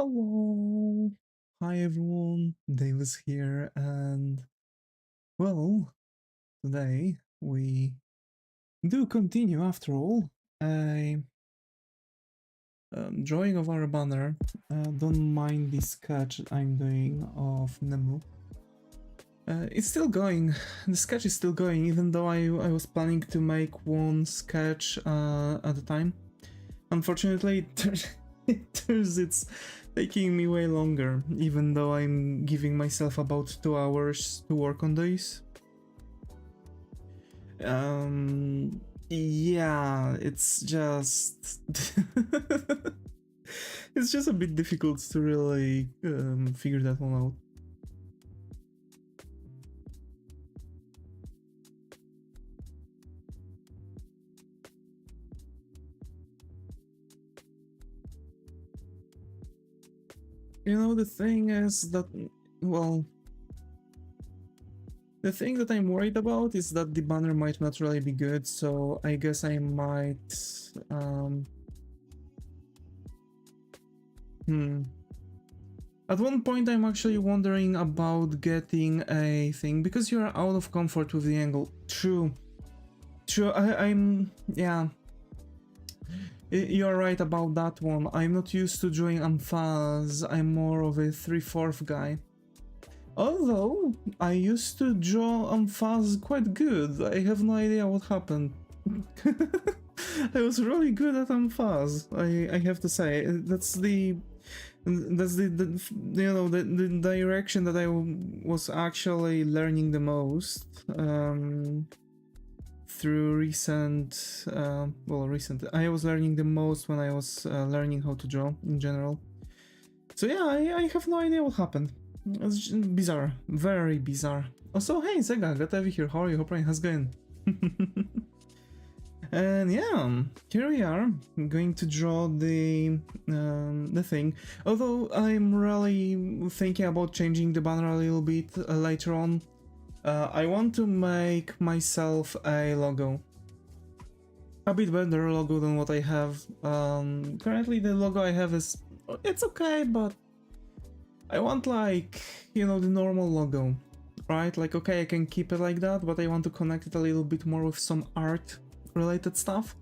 Hello! Hi everyone, Davis here, and well, today we do continue after all a drawing of our banner. Don't mind the sketch I'm doing of Nemu. It's still going, the sketch is still going, even though I was planning to make one sketch at a time. Unfortunately, it's taking me way longer, even though I'm giving myself about 2 hours to work on this. Yeah, it's just... it's just a bit difficult to really figure that one out. You know, the thing is that, well, the thing that I'm worried about is that the banner might not really be good, so I guess I might, At one point I'm actually wondering about getting a thing, because you're out of comfort with the angle. True. Yeah. You're right about that one. I'm not used to drawing emphase, I'm more of a 3/4 guy. Although, I used to draw emphase quite good, I have no idea what happened. I was really good at emphase, I have to say. That's the you know, the direction that I was actually learning the most through recent I was learning the most when I was learning how to draw in general. So yeah, I have no idea what happened. It's bizarre, very bizarre. Also, hey Zega, got over here, how are you? Hope how's going? And yeah, here we are, going to draw the thing. Although I'm really thinking about changing the banner a little bit later on. I want to make myself a logo. A bit better logo than what I have. Currently the logo I have is... it's okay, but I want, like, you know, the normal logo, right? Like, okay, I can keep it like that, but I want to connect it a little bit more with some art related stuff.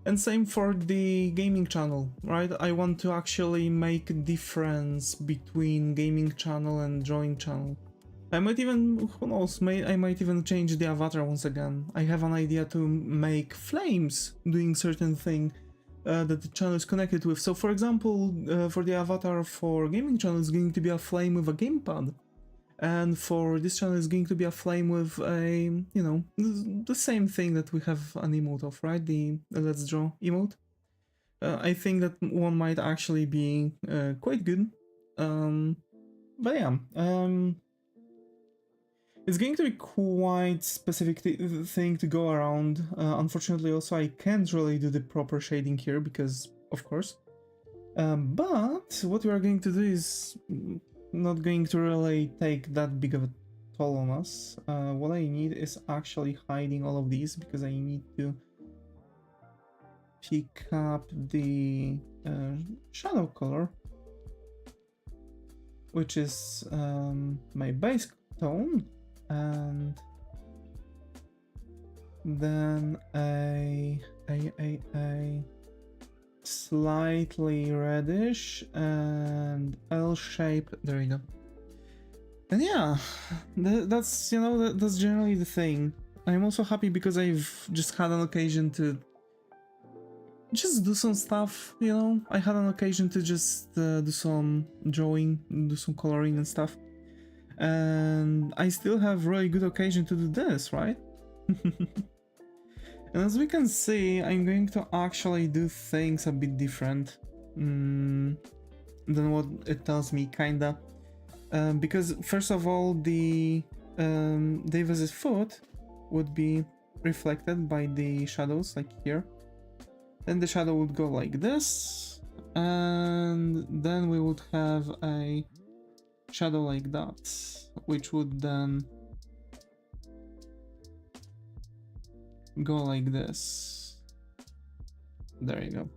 And same for the gaming channel, right? I want to actually make a difference between gaming channel and drawing channel. I might even, who knows, I might even change the avatar once again. I have an idea to make flames doing certain thing that the channel is connected with. So for example, for the avatar for gaming channel is going to be a flame with a gamepad. And for this channel is going to be a flame with a, you know, the same thing that we have an emote of, right? The let's draw emote. I think that one might actually be quite good. But yeah, it's going to be quite specific thing to go around. Unfortunately, also I can't really do the proper shading here because, of course. But what we are going to do is not going to really take that big of a toll on us. What I need is actually hiding all of these because I need to pick up the shadow color, which is my base tone, and then a slightly reddish and L shape. There you go. And yeah, that's, you know, that's generally the thing. I'm also happy because I've just had an occasion to just do some stuff, you know. I had an occasion to just do some drawing, do some coloring and stuff. And I still have really good occasion to do this, right? And as we can see, I'm going to actually do things a bit different than what it tells me, kinda. Because first of all, the Davis's foot would be reflected by the shadows, like here. Then the shadow would go like this, and then we would have a shadow like that, which would then go like this. There you go.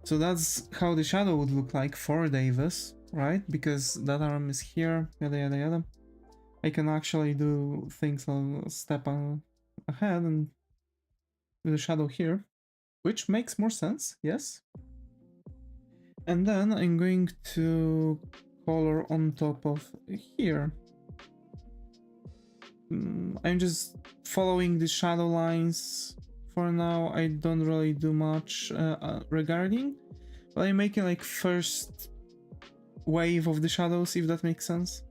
So that's how the shadow would look like for Davis, right? Because that arm is here, yada yada yada. I can actually do things a step ahead and do the shadow here, which makes more sense, yes. And then I'm going to color on top of here. I'm just following the shadow lines for now. I don't really do much regarding, but I'm making like first wave of the shadows, if that makes sense.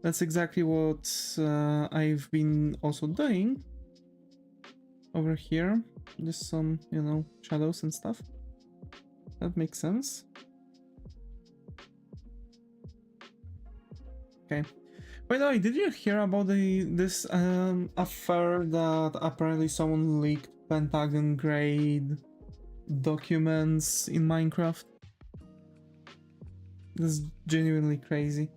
That's exactly what I've been also doing over here. Just some, you know, shadows and stuff. That makes sense. Okay. By the way, did you hear about this affair that apparently someone leaked Pentagon grade documents in Minecraft? This is genuinely crazy.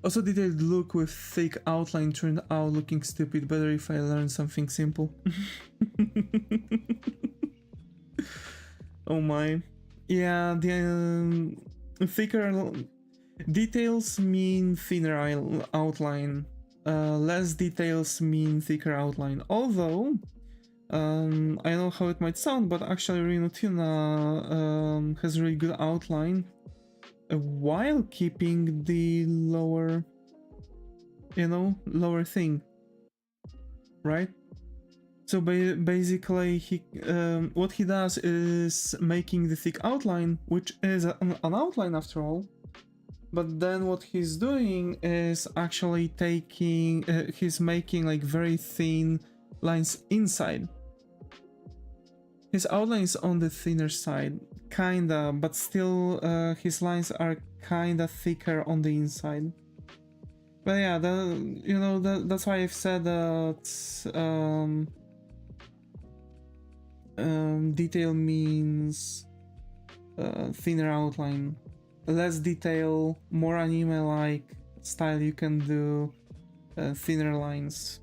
Also, detailed look with thick outline turned out looking stupid. Better if I learn something simple. Oh my. Yeah, the thicker details mean thinner outline. Less details mean thicker outline. Although, I know how it might sound, but actually Reno Tuna has really good outline while keeping the lower, you know, lower thing, right? So basically, what he does is making the thick outline, which is an outline after all. But then what he's doing is actually taking, he's making like very thin lines inside. His outline is on the thinner side, kinda, but still his lines are kinda thicker on the inside. But yeah, you know, that's why I've said that detail means thinner outline. Less detail, more anime-like style, you can do thinner lines.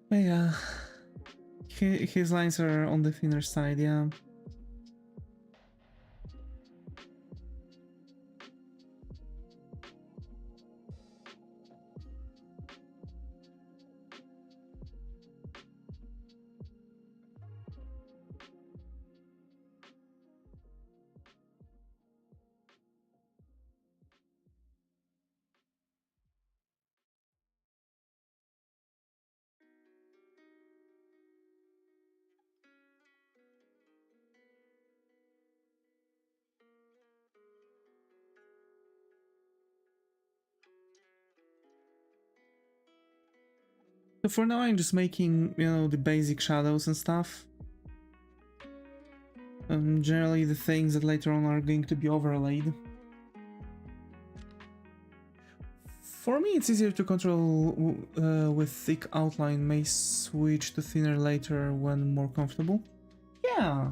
But yeah, his lines are on the thinner side, yeah. So for now I'm just making, you know, the basic shadows and stuff. Generally the things that later on are going to be overlaid. For me it's easier to control with thick outline, may switch to thinner later when more comfortable. Yeah,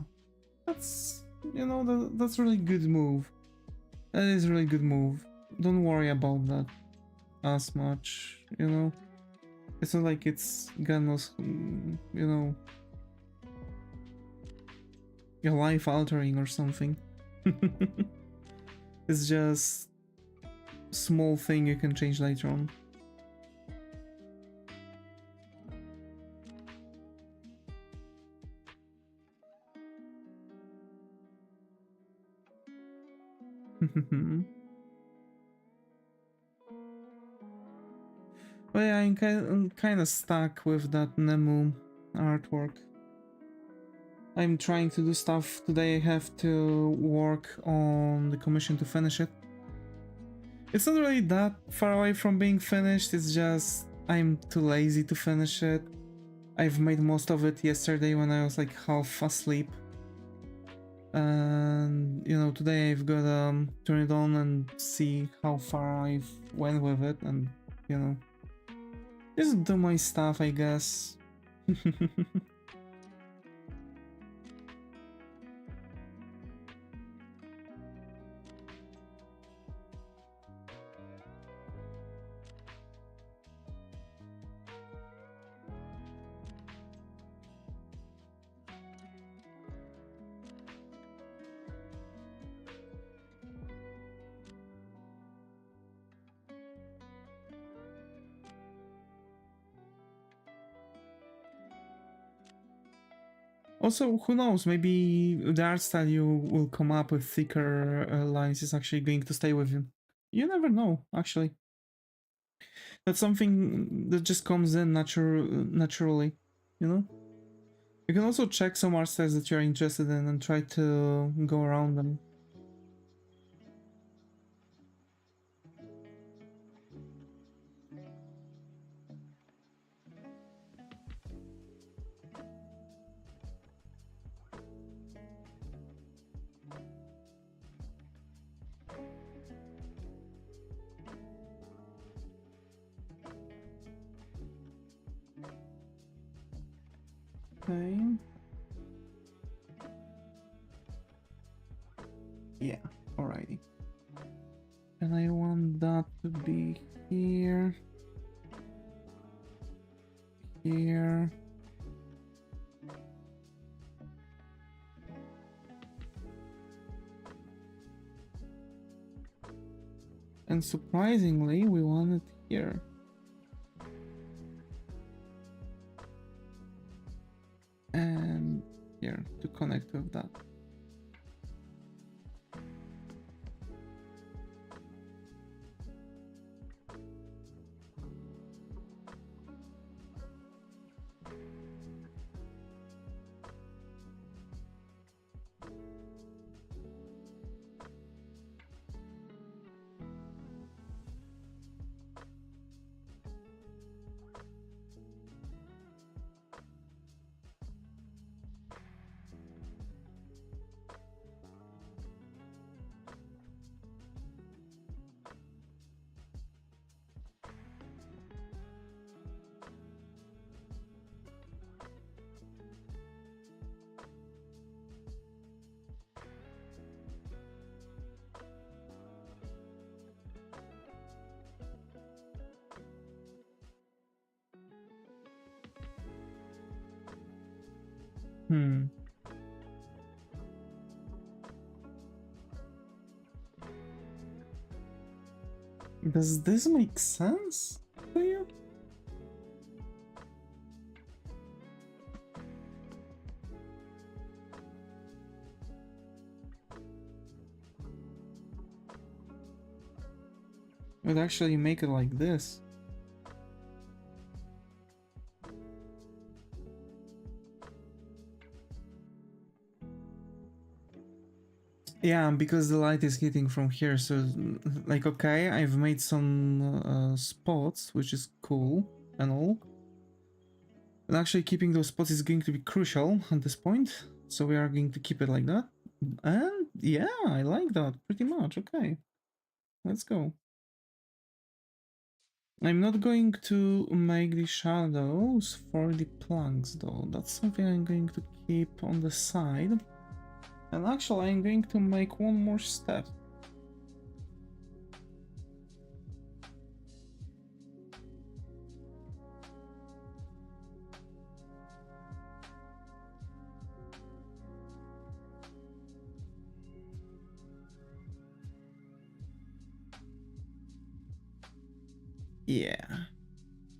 that's, you know, that's really good move. That is a really good move. Don't worry about that as much, you know. It's not like it's gonna, you know, your life altering or something. It's just small thing you can change later on. But yeah, I'm kind of stuck with that Nemu artwork. I'm trying to do stuff today. I have to work on the commission to finish it. It's not really that far away from being finished, it's just I'm too lazy to finish it. I've made most of it yesterday when I was like half asleep. And you know, today I've got to turn it on and see how far I've went with it, and you know, just do my stuff, I guess. Also, who knows, maybe the art style you will come up with thicker lines is actually going to stay with you. You never know, actually. That's something that just comes in naturally, you know? You can also check some art styles that you're interested in and try to go around them. Okay. Yeah, alrighty. And I want that to be here. Here. And surprisingly, we want it here. And here to connect with that. Does this make sense to you? I'd actually make it like this. Yeah, because the light is hitting from here, so like, okay, I've made some spots, which is cool and all. And actually keeping those spots is going to be crucial at this point, so we are going to keep it like that. And yeah, I like that pretty much. Okay, let's go. I'm not going to make the shadows for the planks though. That's something I'm going to keep on the side. And actually I'm going to make one more step. Yeah,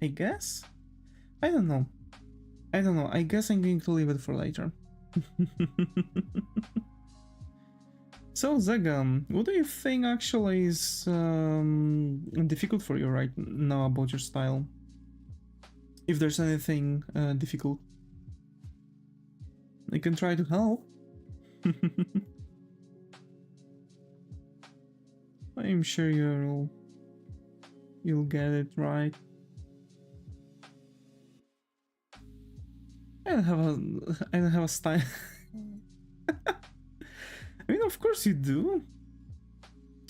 I guess? I don't know. I don't know. I guess I'm going to leave it for later. So Zegam, what do you think actually is difficult for you right now about your style? If there's anything difficult, I can try to help. I'm sure you'll get it right. I don't have a style. I mean, of course you do.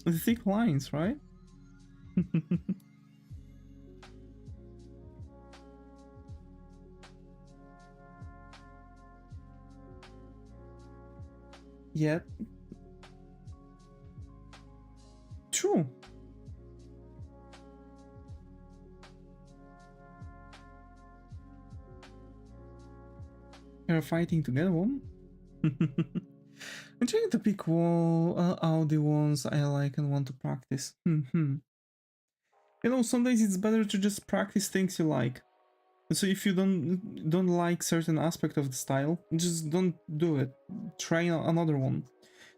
The thick lines, right? Yet. True. You're fighting together, one? I'm trying to pick out the ones I like and want to practice. You know, sometimes it's better to just practice things you like. So if you don't like certain aspect of the style, just don't do it. Try another one.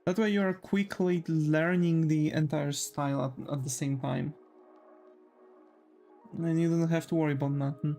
That way you are quickly learning the entire style at the same time. And you don't have to worry about nothing.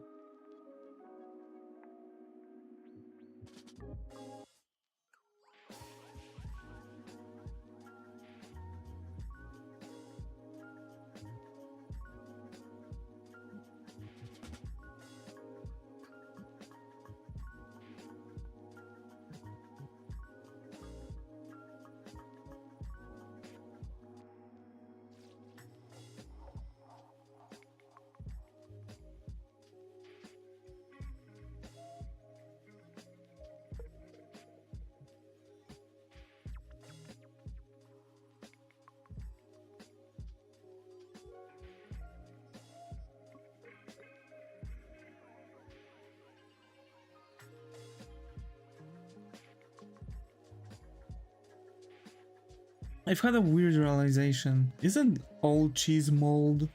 I've had a weird realization. Isn't all cheese mold,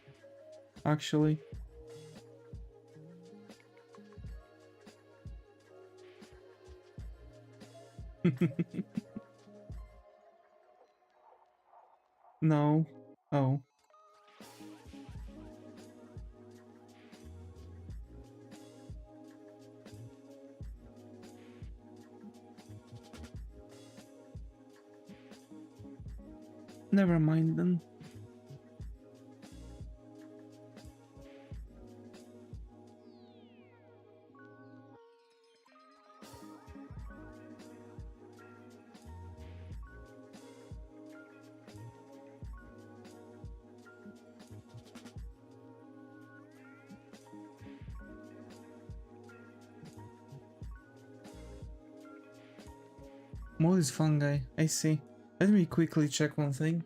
actually? No. Oh. Never mind then. Modus fungi, I see. Let me quickly check one thing.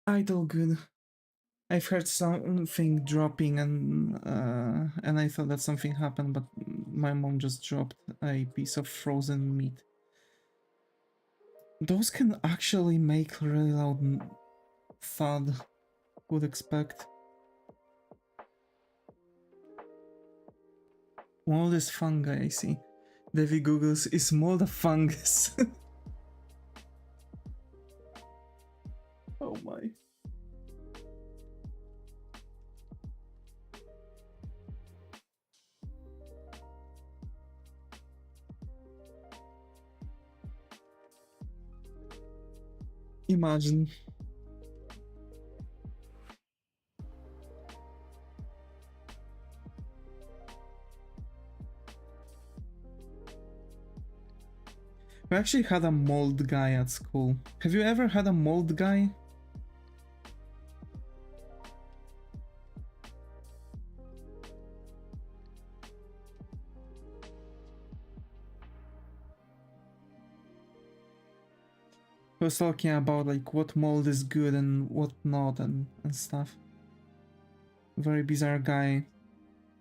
Idle good. I've heard something dropping and I thought that something happened, but my mom just dropped a piece of frozen meat. Those can actually make really loud thud, would expect. Mold is fungi, I see. Davy Googles, is mold a fungus? Oh my. Imagine. We actually had a mold guy at school. Have you ever had a mold guy? He was talking about like what mold is good and what not and stuff. Very bizarre guy.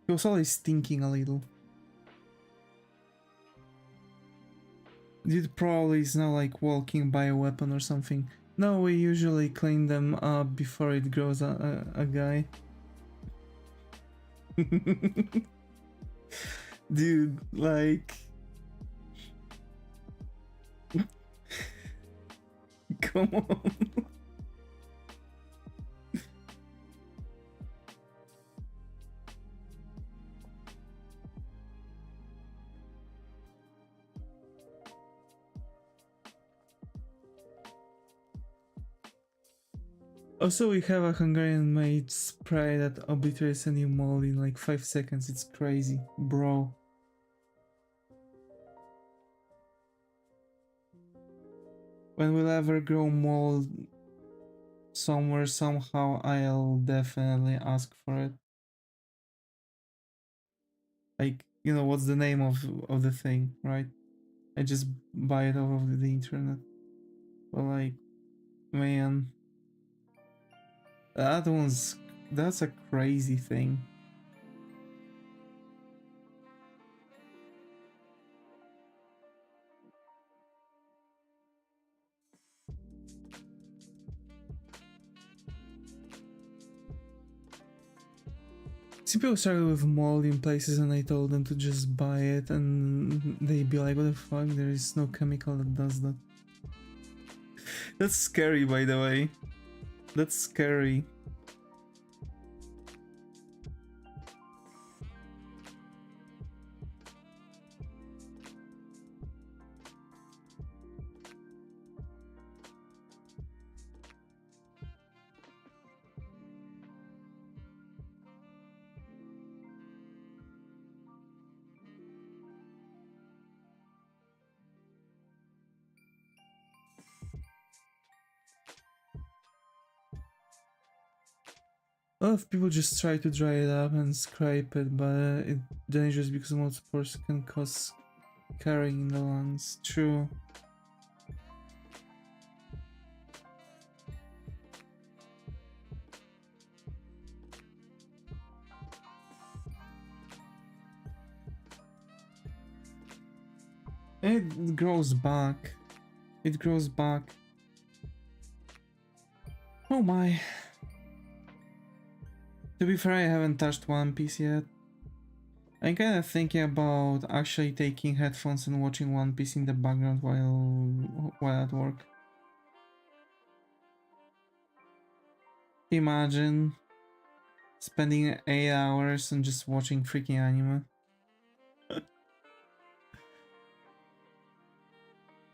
He was always stinking a little. It probably is now like walking by a weapon or something. No, we usually clean them up before it grows a guy. Dude, like... Come on. Also, we have a Hungarian-made spray that obliterates any mold in like 5 seconds. It's crazy, bro. When we'll ever grow mold somewhere, somehow, I'll definitely ask for it. Like, you know, what's the name of the thing, right? I just buy it off of the internet. But like, man, that's a crazy thing. See, people started with mold in places and I told them to just buy it and they'd be like, what the fuck, there is no chemical that does that. That's scary, by the way. That's scary. A lot of people just try to dry it up and scrape it, but it's dangerous because mold spores can cause scarring in the lungs. True. It grows back. It grows back. Oh my. To be fair, I haven't touched One Piece yet. I'm kinda thinking about actually taking headphones and watching One Piece in the background while at work. Imagine spending 8 hours and just watching freaking anime.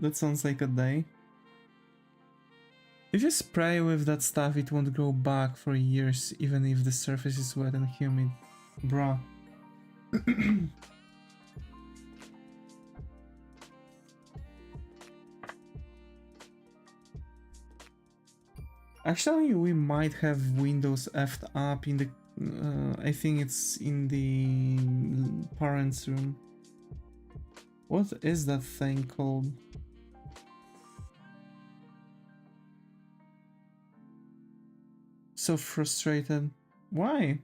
That sounds like a day. If you spray with that stuff, it won't grow back for years, even if the surface is wet and humid. Bruh. Actually, we might have Windows F'd up in the... I think it's in the parents' room. What is that thing called? So frustrated. Why?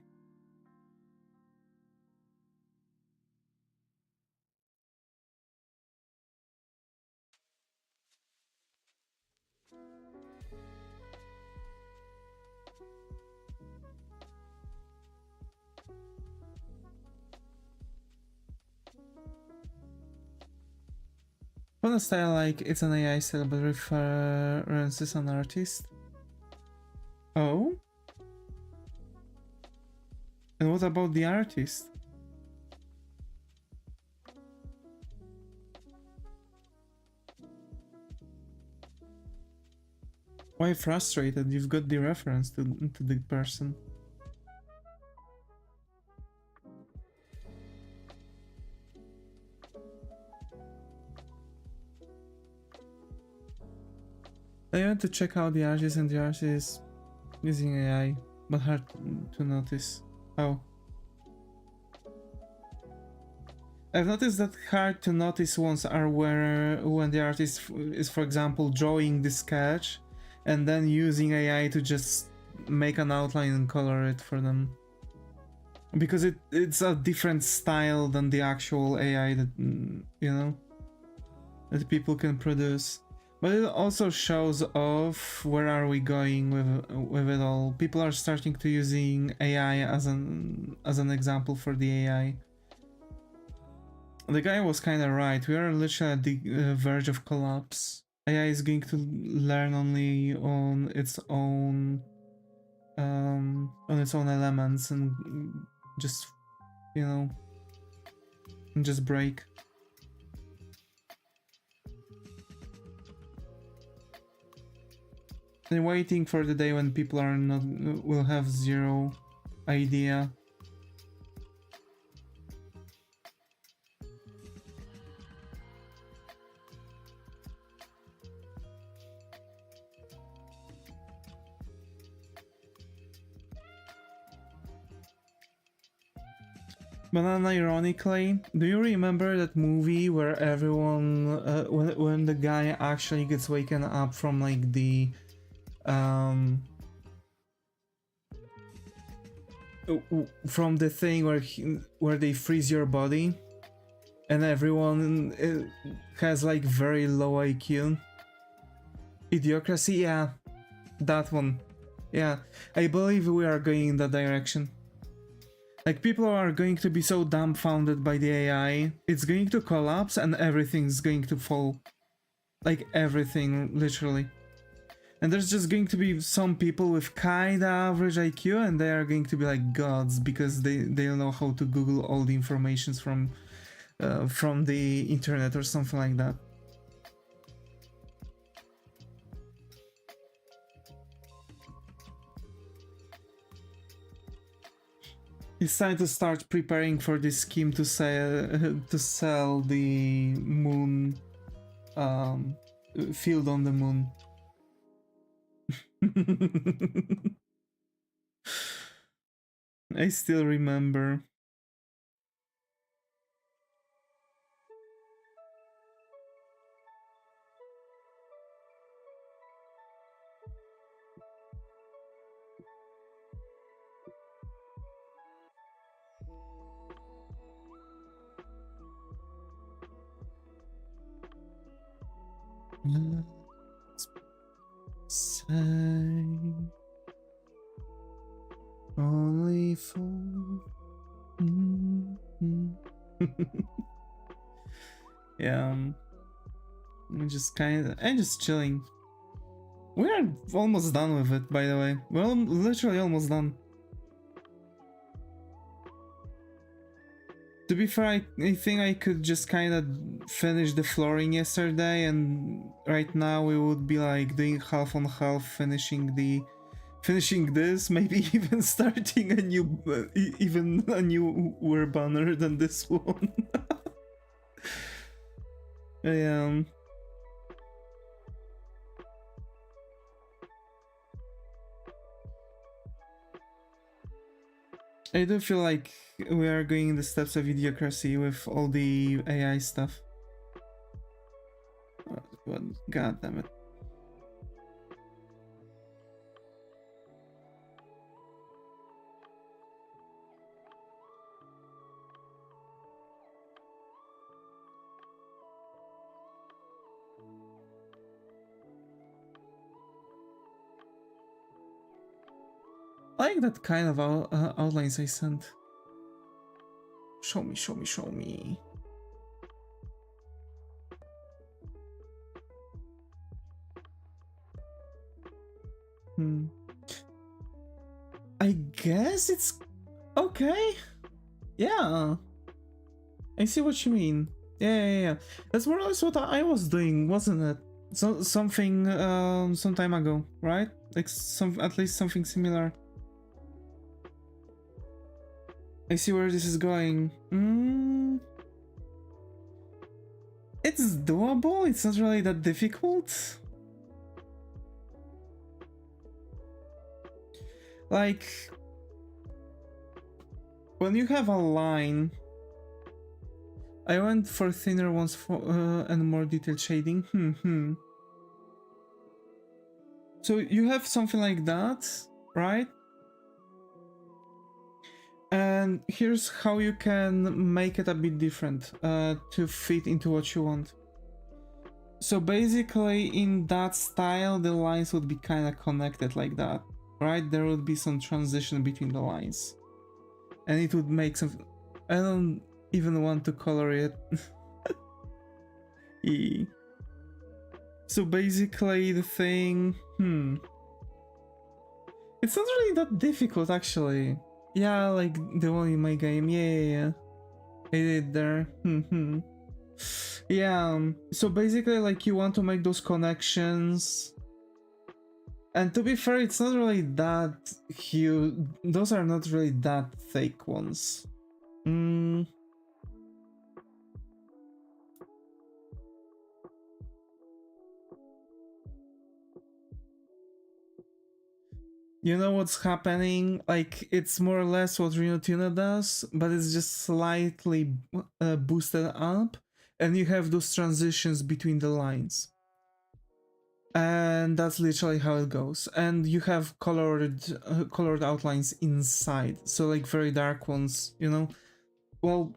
Wanna style like it's an AI style but references an artist? Oh? And what about the artist? Why frustrated? You've got the reference to the person. I want to check out the artist and the artist is using AI, but hard to notice. Oh. I've noticed that hard to notice ones are where when the artist is, for example, drawing the sketch and then using AI to just make an outline and color it for them. Because it's a different style than the actual AI that, you know, that people can produce. But it also shows off where are we going with it all. People are starting to using AI as an example for the AI. The guy was kind of right. We are literally at the verge of collapse. AI is going to learn only on its own elements and just, you know, and just break. And waiting for the day when people are not will have zero idea. But unironically, do you remember that movie where everyone, when the guy actually gets waken up from like the, from the thing where they freeze your body, and everyone has like very low IQ? Idiocracy, yeah, that one. Yeah, I believe we are going in that direction. Like, people are going to be so dumbfounded by the AI, it's going to collapse and everything's going to fall. Like, everything, literally. And there's just going to be some people with kinda average IQ, and they are going to be like gods because they don't know how to Google all the informations from the internet or something like that. It's time to start preparing for this scheme to sell the moon field on the moon. I still remember. Say only for yeah, I'm just chilling. We are almost done with it, by the way. Well, literally almost done. To be fair, I think I could just kind of finish the flooring yesterday, and right now we would be like doing half on half, finishing this, maybe even starting a new, even a newer banner than this one. Yeah. I do feel like we are going in the steps of idiocracy with all the AI stuff. But god damn it. I like that kind of outlines I sent. Show me, show me, show me. I guess it's okay. Yeah. I see what you mean. Yeah. That's more or less what I was doing, wasn't it? Something some time ago, right? Like at least something similar. I see where this is going. It's doable, it's not really that difficult. Like, when you have a line, I went for thinner ones and more detailed shading. So you have something like that, right? And here's how you can make it a bit different to fit into what you want. So basically, in that style, the lines would be kind of connected like that, right? There would be some transition between the lines. And it would make some... I don't even want to color it. So basically, the thing... It's not really that difficult, actually. Yeah, like the one in my game. Yeah. I did there. Yeah, so basically, like, you want to make those connections And to be fair, it's not really that huge. Those are not really that thick ones. Mm. You know what's happening? Like, it's more or less what Reno Tuna does, but it's just slightly boosted up, and you have those transitions between the lines. And that's literally how it goes. And you have colored outlines inside, so like very dark ones, you know? Well,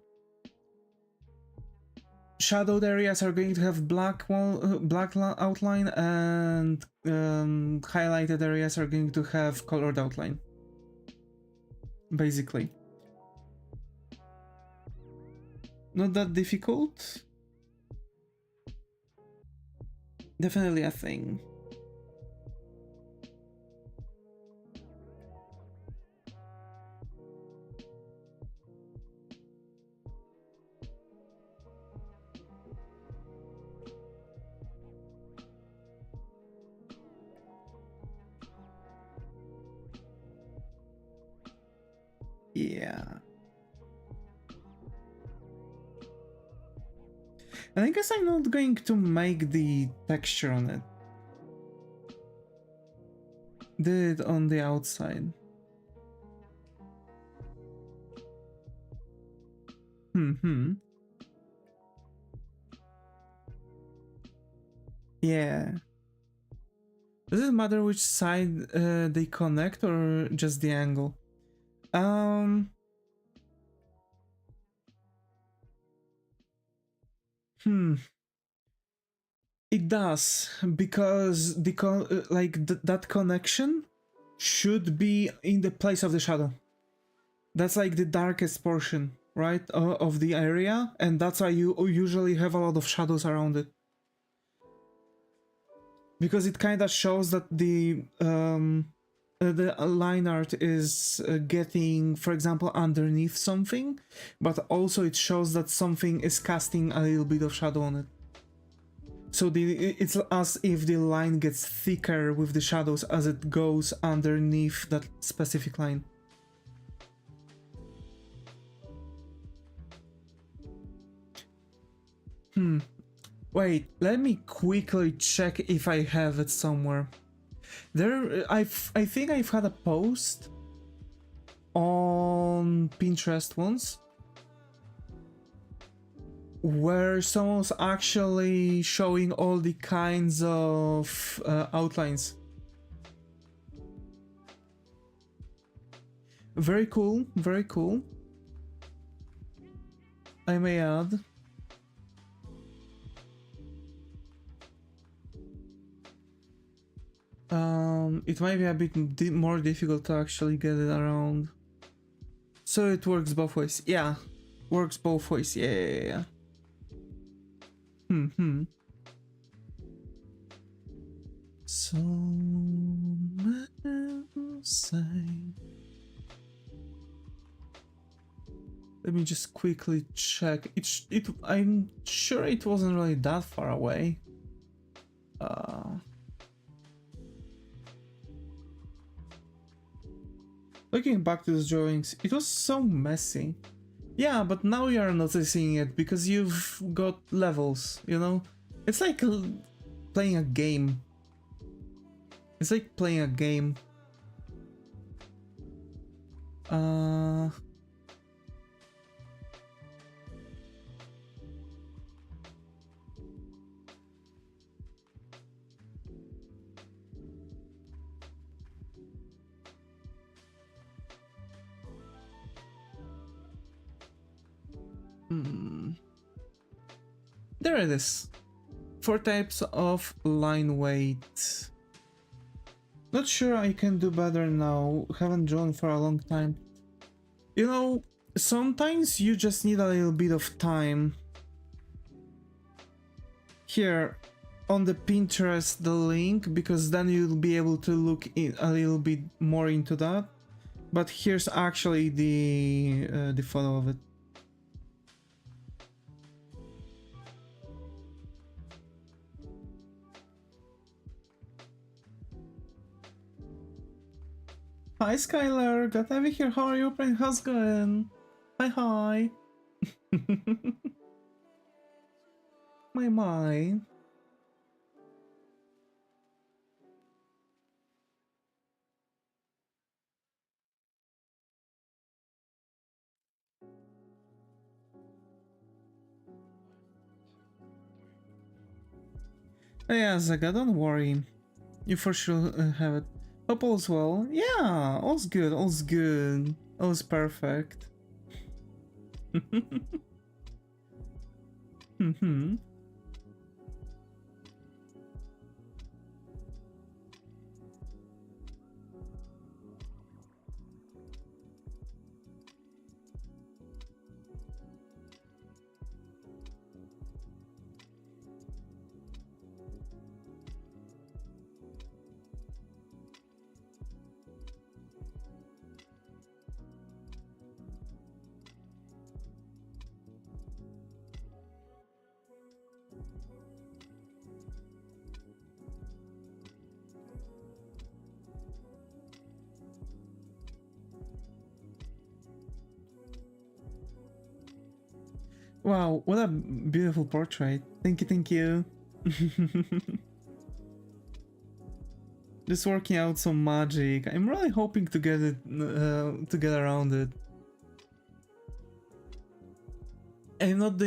shadowed areas are going to have black outline, and highlighted areas are going to have colored outline, basically. Not that difficult. Definitely a thing. Yeah. And I guess I'm not going to make the texture on it. Did it on the outside. Yeah. Does it matter which side they connect or just the angle? It does, because that connection should be in the place of the shadow. That's like the darkest portion, right, of the area, and that's why you usually have a lot of shadows around it. Because it kind of shows that the line art is getting, for example, underneath something, but also it shows that something is casting a little bit of shadow on it. So it's as if the line gets thicker with the shadows as it goes underneath that specific line. Wait, let me quickly check if I have it somewhere. I think I've had a post on Pinterest once where someone's actually showing all the kinds of outlines. Very cool, very cool. I may add. It might be a bit more difficult to actually get it around. So it works both ways. Yeah, works both ways. Yeah. So let me just quickly check. I'm sure it wasn't really that far away. Looking back to those drawings, it was so messy. Yeah, but now you are noticing it because you've got levels, you know? It's like playing a game. It's like playing a game. There it is. 4 types of line weight. Not sure I can do better now. Haven't drawn for a long time. You know, sometimes you just need a little bit of time. Here on the Pinterest, the link, because then you'll be able to look in a little bit more into that. But here's actually the photo of it. Hi Skylar, glad to have you here. How are you? How's it going? Hi, hi. My. Yeah, Zaga, don't worry. You for sure have it. Hope all's well. Yeah, all's good, all's good. All's perfect. Wow, what a beautiful portrait. Thank you, thank you. Just working out some magic. I'm really hoping to get it, to get around it. I'm not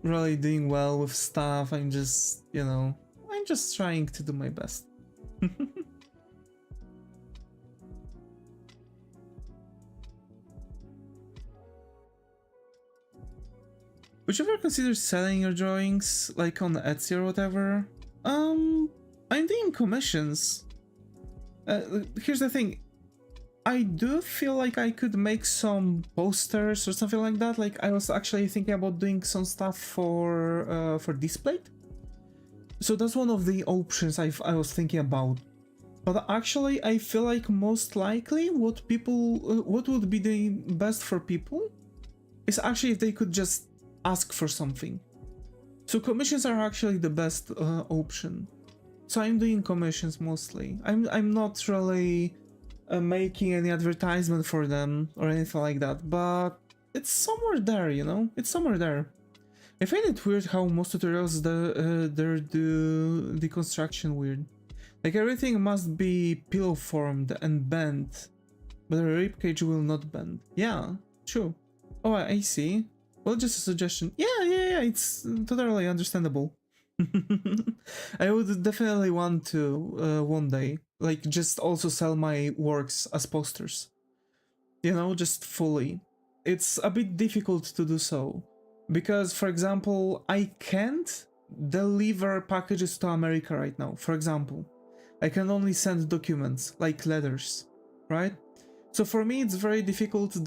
really doing well with stuff. I'm just, you know, I'm just trying to do my best. Would you ever consider selling your drawings, like on Etsy or whatever? I'm doing commissions. Here's the thing. I do feel like I could make some posters or something like that. Like I was actually thinking about doing some stuff for display. So that's one of the options I was thinking about. But actually, I feel like most likely what would be the best for people is actually if they could just ask for something. So commissions are actually the best option. So I'm doing commissions mostly. I'm not really making any advertisement for them or anything like that, but it's somewhere there, you know? It's somewhere there. I find it weird how most tutorials there do the construction weird. Like everything must be pillow formed and bent, but a ribcage will not bend. Yeah, true. Oh, I see. Well, just a suggestion. Yeah, it's totally understandable. I would definitely want to one day, like just also sell my works as posters. You know, just fully. It's a bit difficult to do so. Because, for example, I can't deliver packages to America right now, for example. I can only send documents, like letters, right? So for me, it's very difficult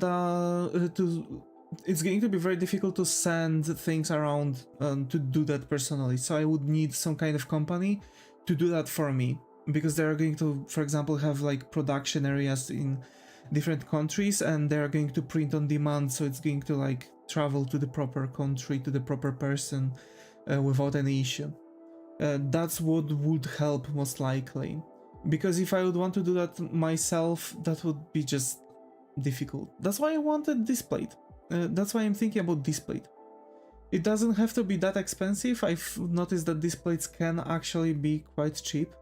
it's going to be very difficult to send things around to do that personally. So I would need some kind of company to do that for me, because they're going to, for example, have like production areas in different countries, and they're going to print on demand, so it's going to like travel to the proper country, to the proper person without any issue. That's what would help most likely, because if I would want to do that myself, that would be just difficult. That's why I wanted displayed. That's why I'm thinking about displayed. It doesn't have to be that expensive. I've noticed that displays can actually be quite cheap.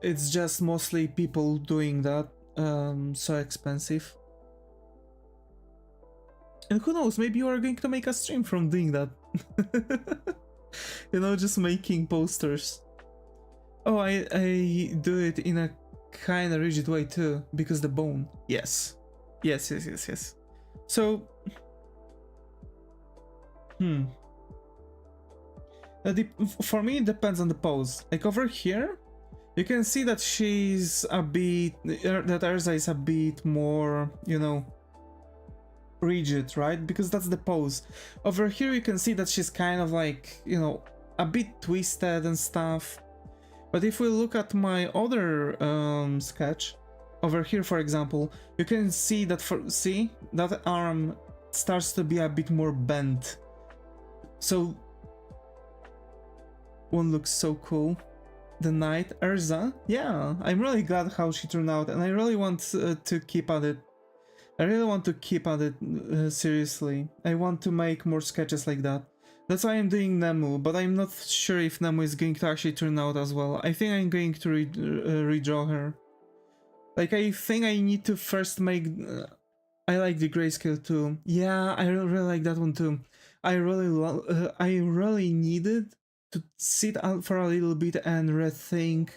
It's just mostly people doing that, so expensive. And who knows, maybe you are going to make a stream from doing that. You know, just making posters. Oh, I do it in a kind of rigid way too, because the bone. Yes. Yes. So, for me, it depends on the pose. Like over here, you can see that she's a bit, that Erza is a bit more, you know, rigid, right? Because that's the pose. Over here, you can see that she's kind of like, you know, a bit twisted and stuff. But if we look at my other sketch, over here, for example, you can see that that arm starts to be a bit more bent. So one looks so cool. the knight Urza. Yeah, I'm really glad how she turned out, and I really want to keep at it. I really want to keep at it seriously. I want to make more sketches like that. That's why I'm doing Nemu, but I'm not sure if Nemu is going to actually turn out as well. I think I'm going to redraw her. Like, I think I need to first make... I like the grayscale too. Yeah, I really like that one too. I really needed to sit out for a little bit and rethink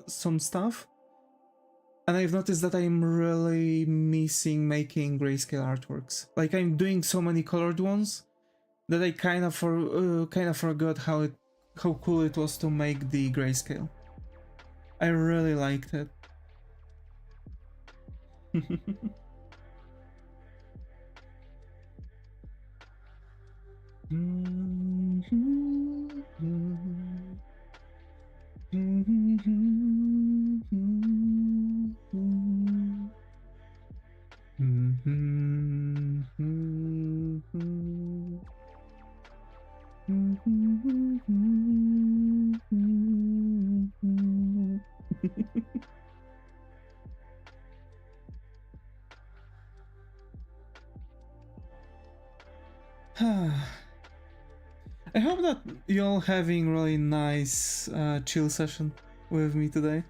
some stuff. And I've noticed that I'm really missing making grayscale artworks. Like, I'm doing so many colored ones that I kind of forgot how cool it was to make the grayscale. I really liked it. I hope that you're all having really nice chill session with me today.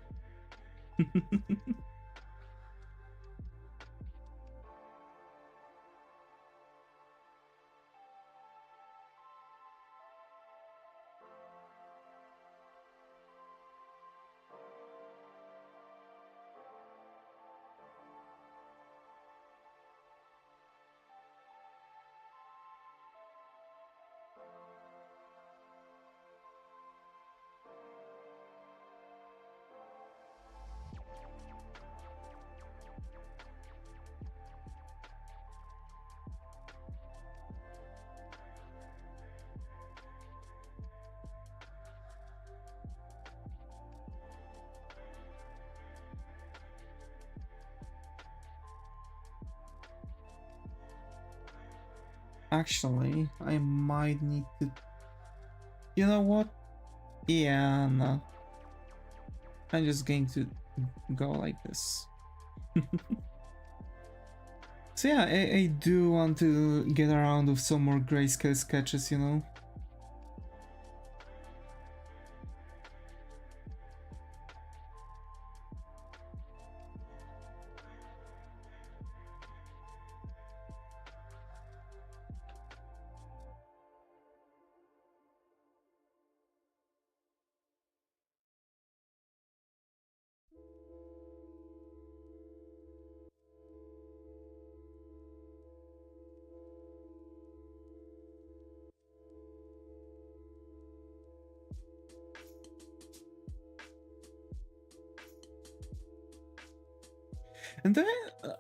Actually, I might need to... You know what? Yeah, no. I'm just going to go like this. So yeah, I do want to get around with some more grayscale sketches, you know? And then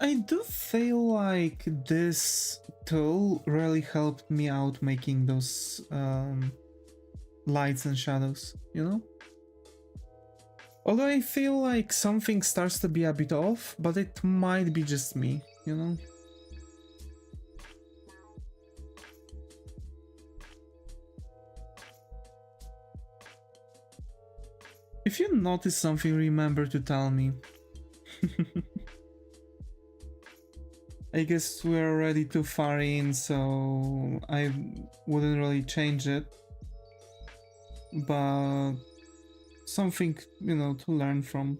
I do feel like this tool really helped me out making those lights and shadows, you know? Although I feel like something starts to be a bit off, but it might be just me, you know? If you notice something, remember to tell me. I guess we're already too far in, so I wouldn't really change it. But something, you know, to learn from.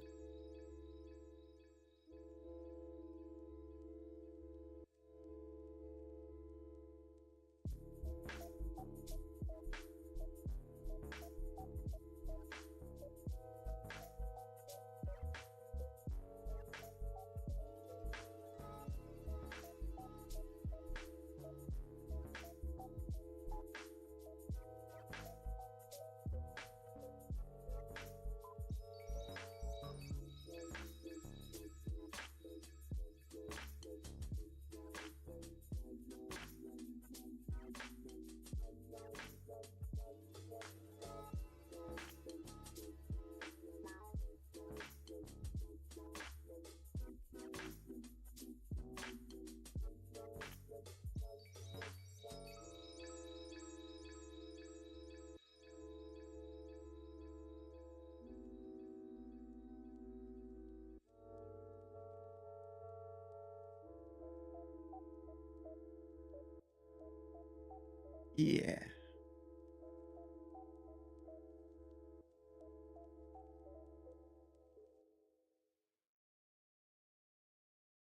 Yeah.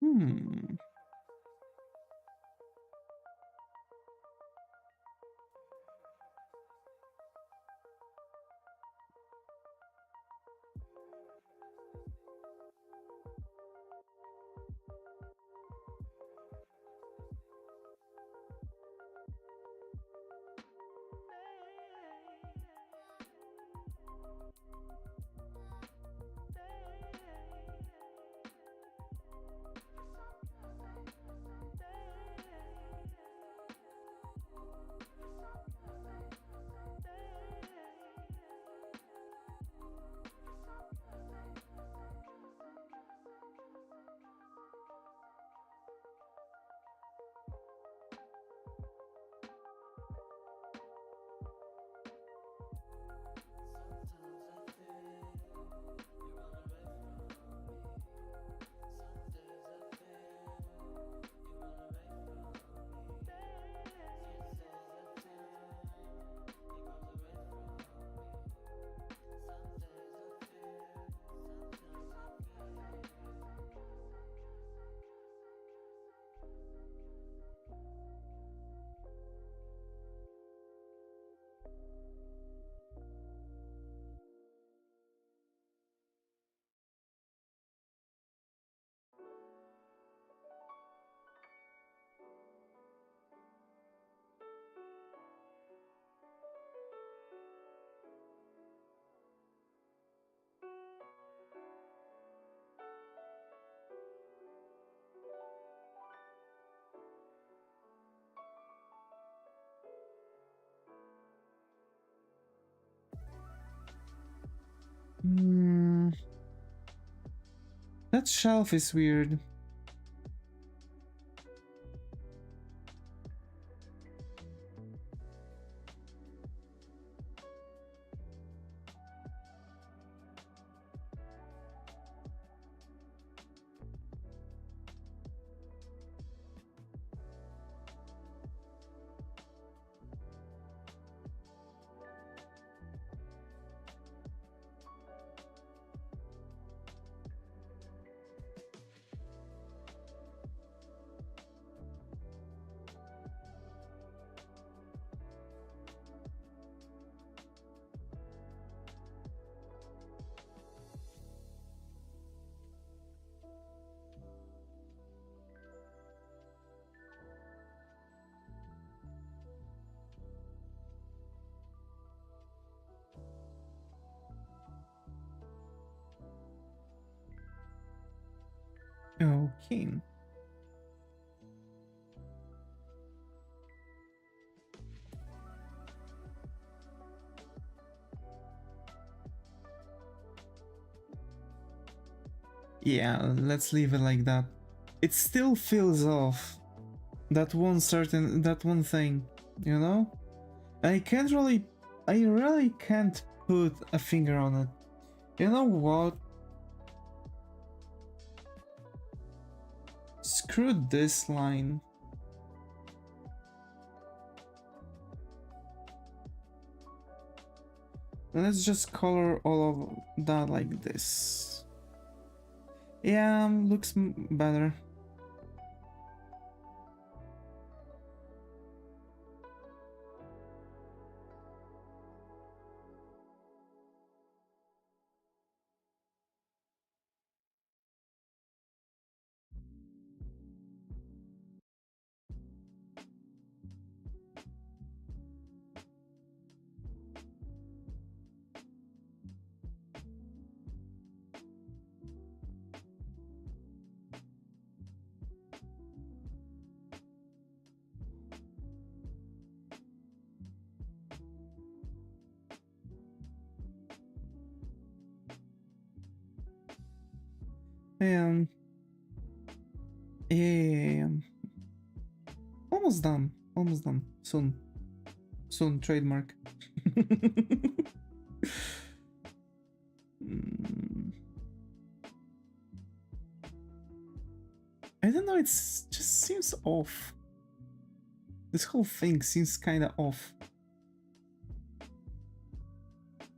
Hmm. Hmm. That shelf is weird. Okay. Yeah, let's leave it like that. It still feels off. That one thing, you know? I can't really, I really can't put a finger on it. You know what? Screw this line. Let's just color all of that like this. Yeah, looks better. Um, yeah, almost done. Almost done. Soon. Soon, trademark. Mm, I don't know, it's just seems off. This whole thing seems kinda off.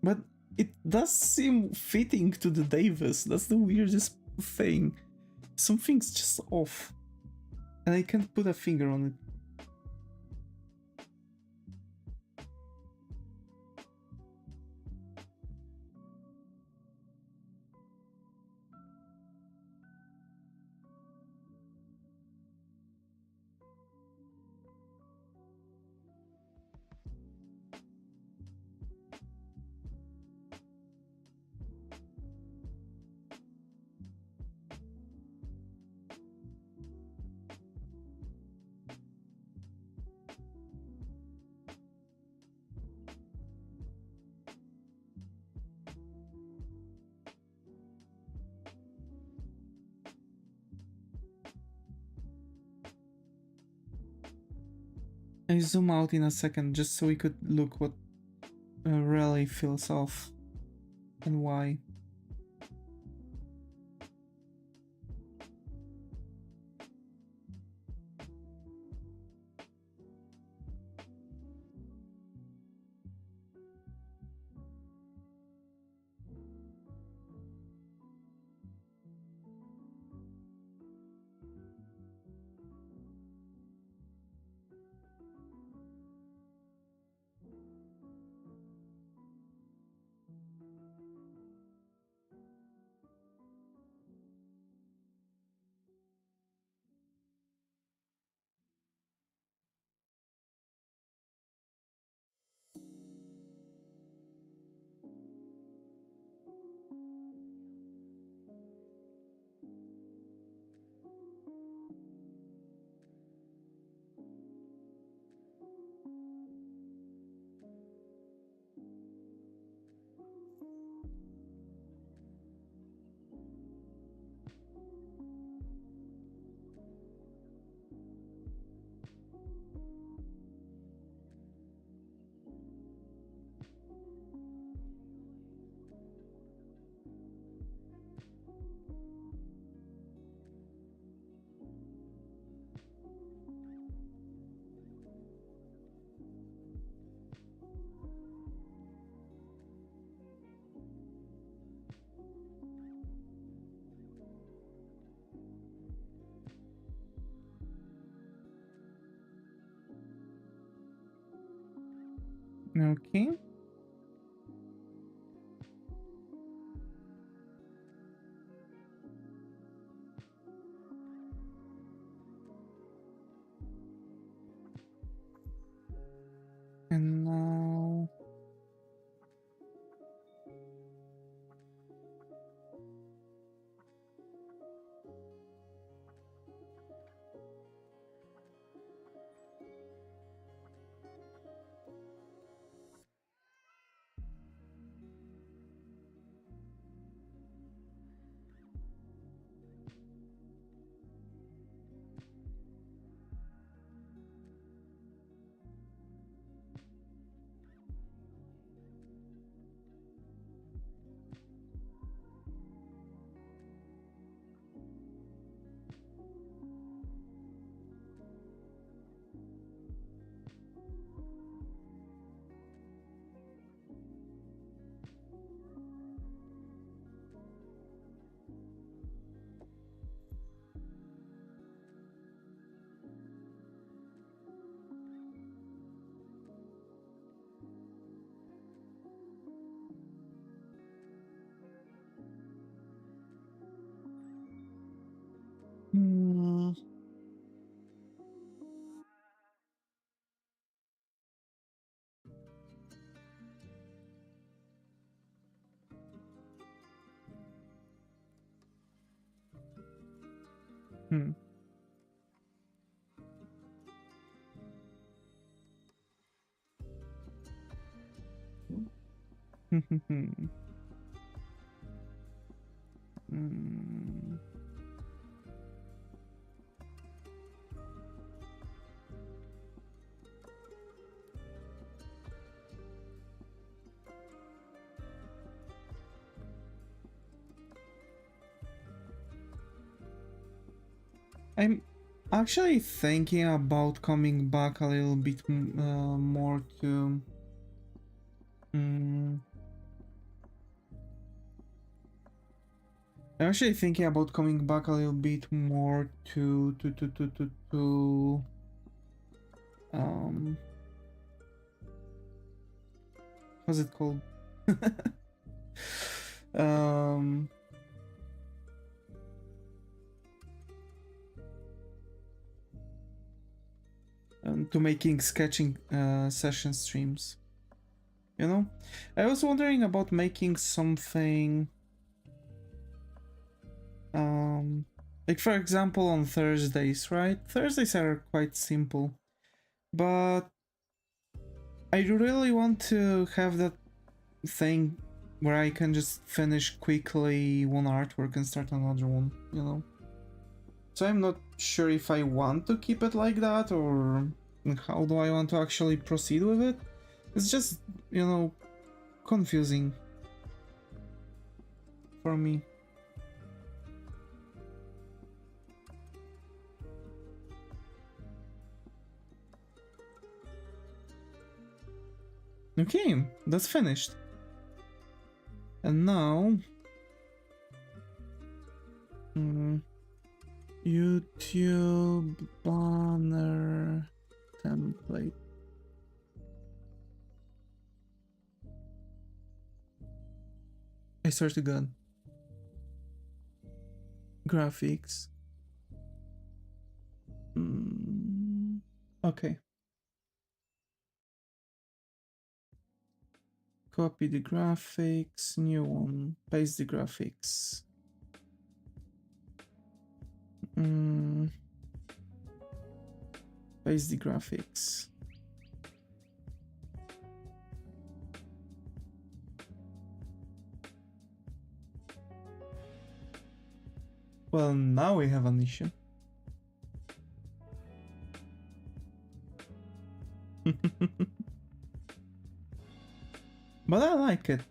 But it does seem fitting to the Devis. That's the weirdest thing. Something's just off. And I can't put a finger on it. I zoom out in a second just so we could look what really feels off and why. Okay. And now... Hmm. Hmm. Hmm. I'm Actually thinking about coming back a little bit more to I'm actually thinking about coming back a little bit more to how's it called? um to making sketching session streams. You know, I was wondering about making something like for example on Thursdays, right? Thursdays are quite simple, but I really want to have that thing where I can just finish quickly one artwork and start another one, you know? So I'm not sure if I want to keep it like that or how do I want to actually proceed with it. It's just, you know, confusing for me. Okay, that's finished. And now YouTube banner template. I swear to God. Graphics. Okay. Copy the graphics, new one, paste the graphics. Paste the graphics. Well, now we have an issue. But I like it.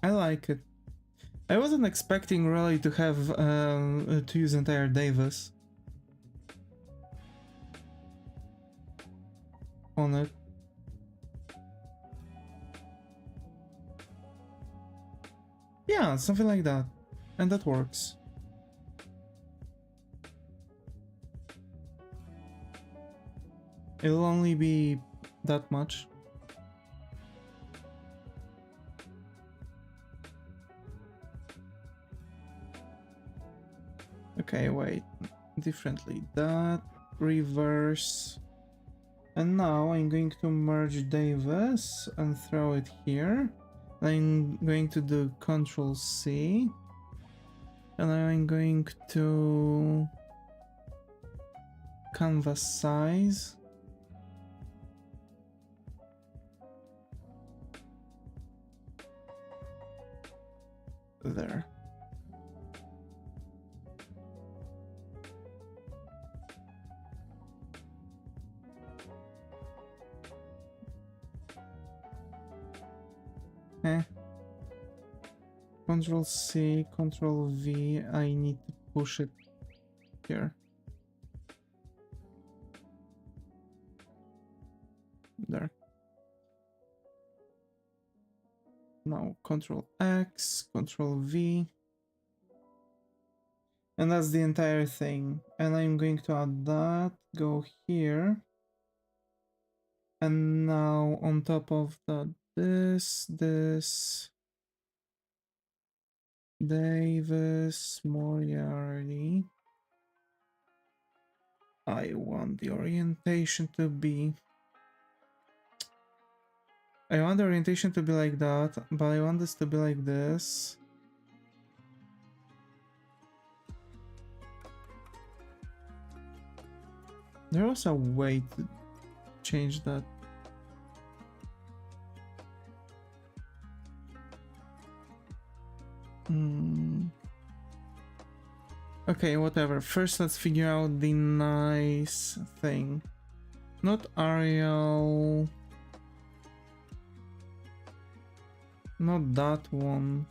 I like it. I wasn't expecting really to have to use entire Davis on it. Yeah, something like that. And that works. It'll only be that much. Okay, wait. Differently. That, reverse. And now I'm going to merge Davis and throw it here. I'm going to do Control C. And I'm going to canvas size. There. Control C, Control V, I need to push it here. There. Now Control X, Control V. And that's the entire thing. And I'm going to add that, go here. And now on top of that, this, Devis Moriarty. I want the orientation to be... I want the orientation to be like that, but I want this to be like this. There was a way to change that. Okay, whatever. First, let's figure out the nice thing. Not Arial. Not that one.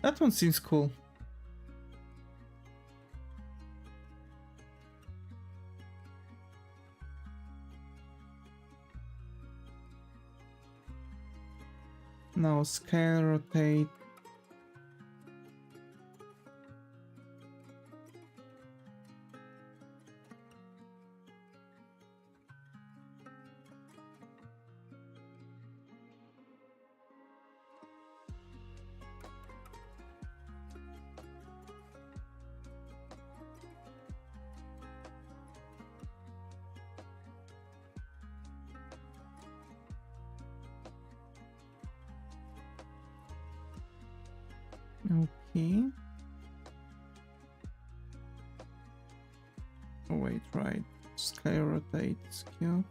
That one seems cool. Now scale, rotate. Okay. Oh wait, right. Scale, rotate, skew.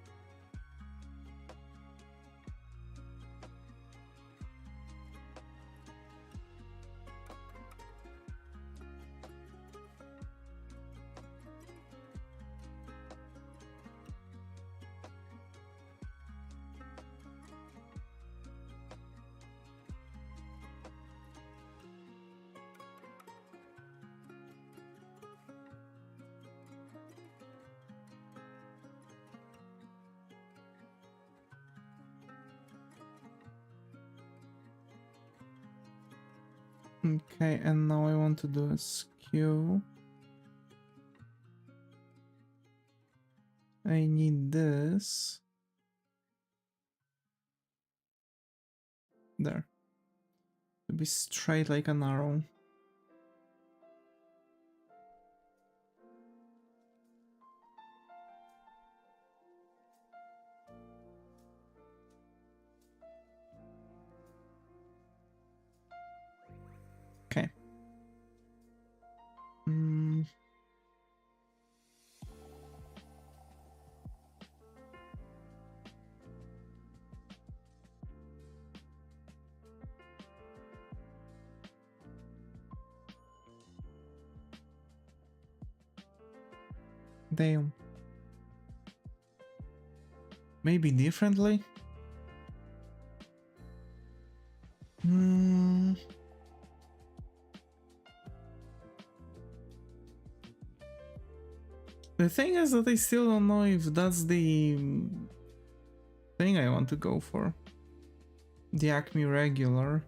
Okay, and now I want to do a skew. I need this. There. To be straight like an arrow. Okay. Damn. Maybe differently? The thing is that I still don't know if that's the thing I want to go for. The Acme regular.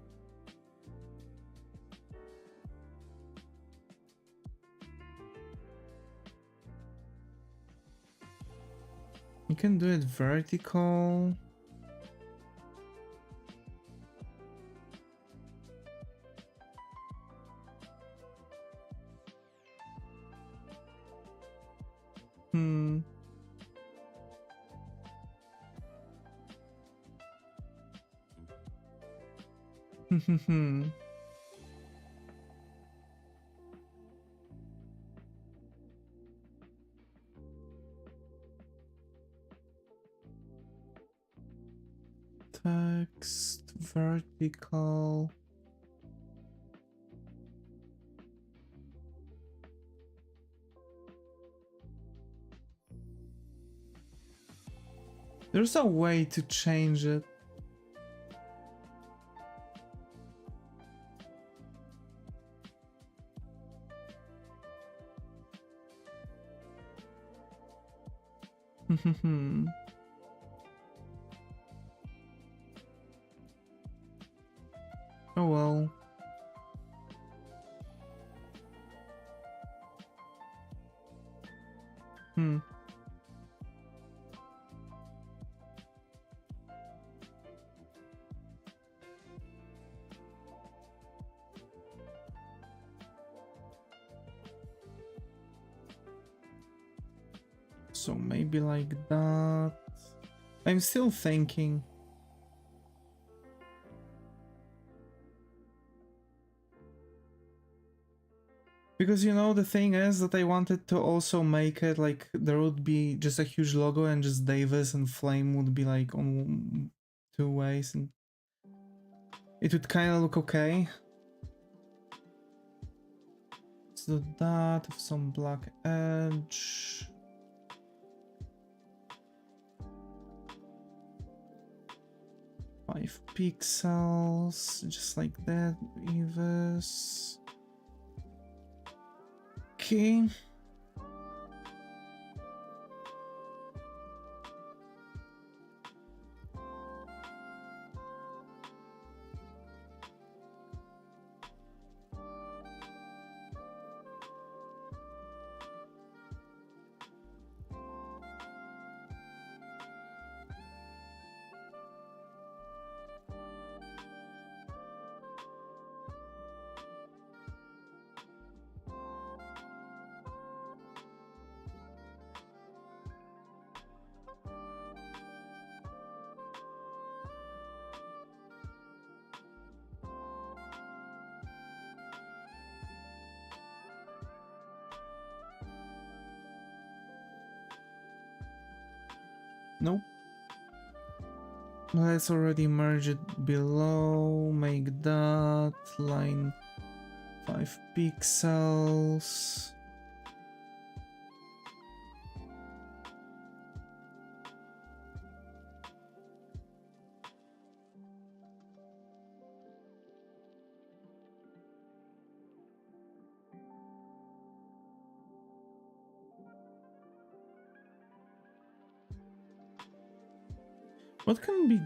You can do it vertical. Text, vertical. There's a way to change it. Oh well. So maybe like that. I'm still thinking. Because you know, the thing is that I wanted to also make it like there would be just a huge logo and just Davis and Flame would be like on two ways and it would kind of look okay. Let's do that with some black edge. 5 pixels, just like that, Evis. Okay. Nope. Let's already merge it below, make that line 5 pixels. What can be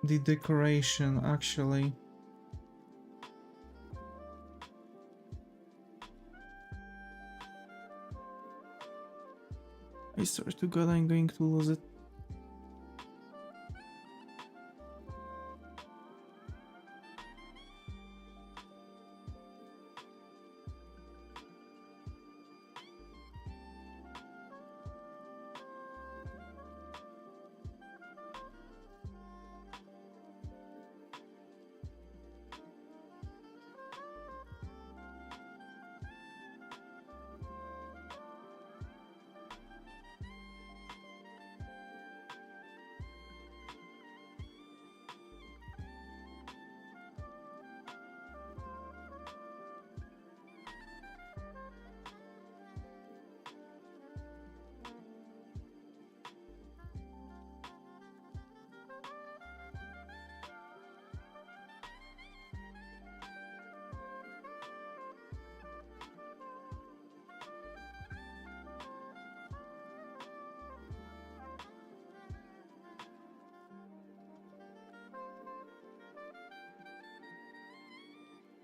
the decoration actually? I swear to God, I'm going to lose it.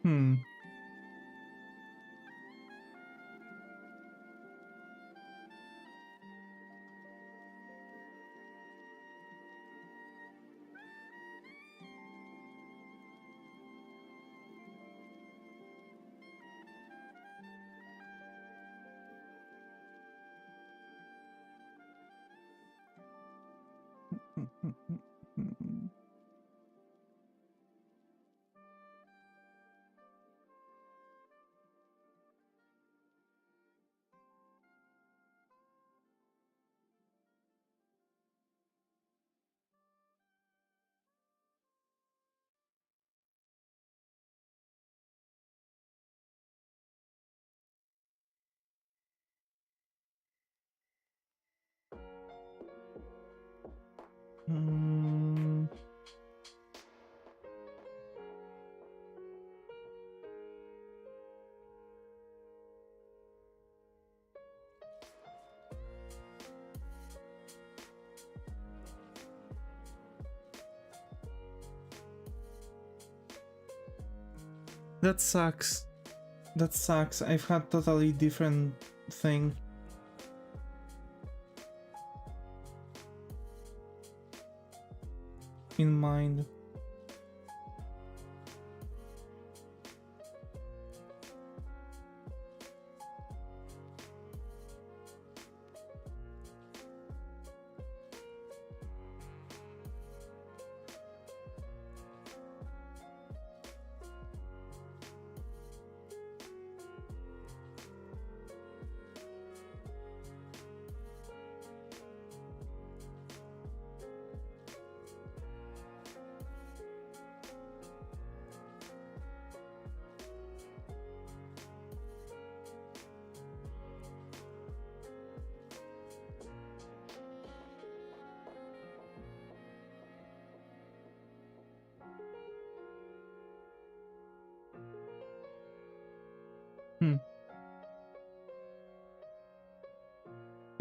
Hmm. Hmm. That sucks. That sucks. I've had totally different thing in mind.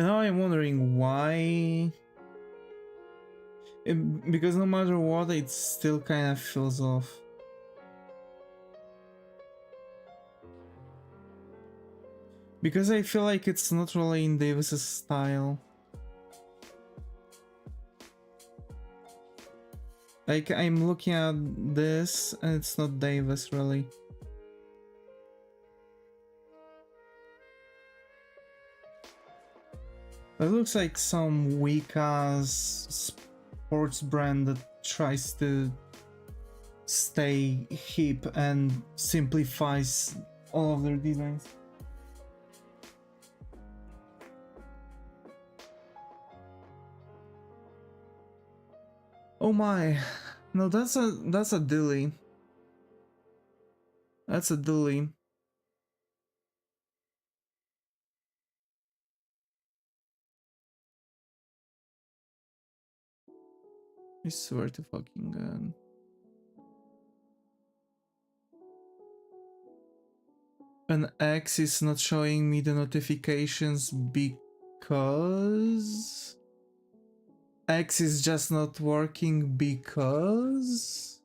And now I'm wondering why. Because no matter what, it still kind of feels off. Because I feel like it's not really in Davis's style. Like, I'm looking at this and it's not Davis really. That looks like some weak ass sports brand that tries to stay hip and simplifies all of their designs. Oh my, no, that's a dilly. That's a dilly. I swear to fucking God. An X is not showing me the notifications because X is just not working because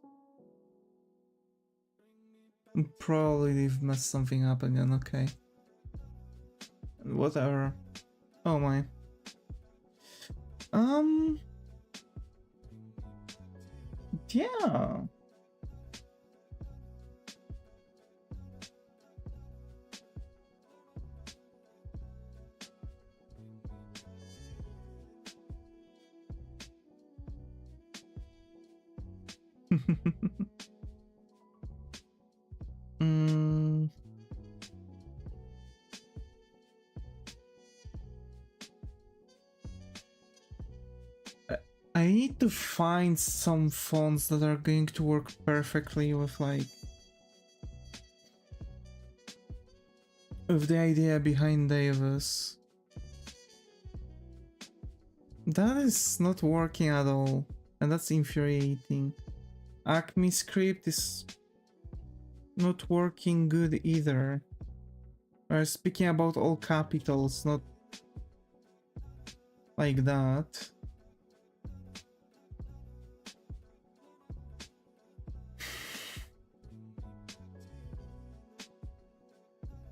probably they've messed something up again. Okay, whatever. Oh my. Yeah. I need to find some fonts that are going to work perfectly with with the idea behind Davis. That is not working at all, and that's infuriating. Acme script is not working good either. We're speaking about all capitals, not like that.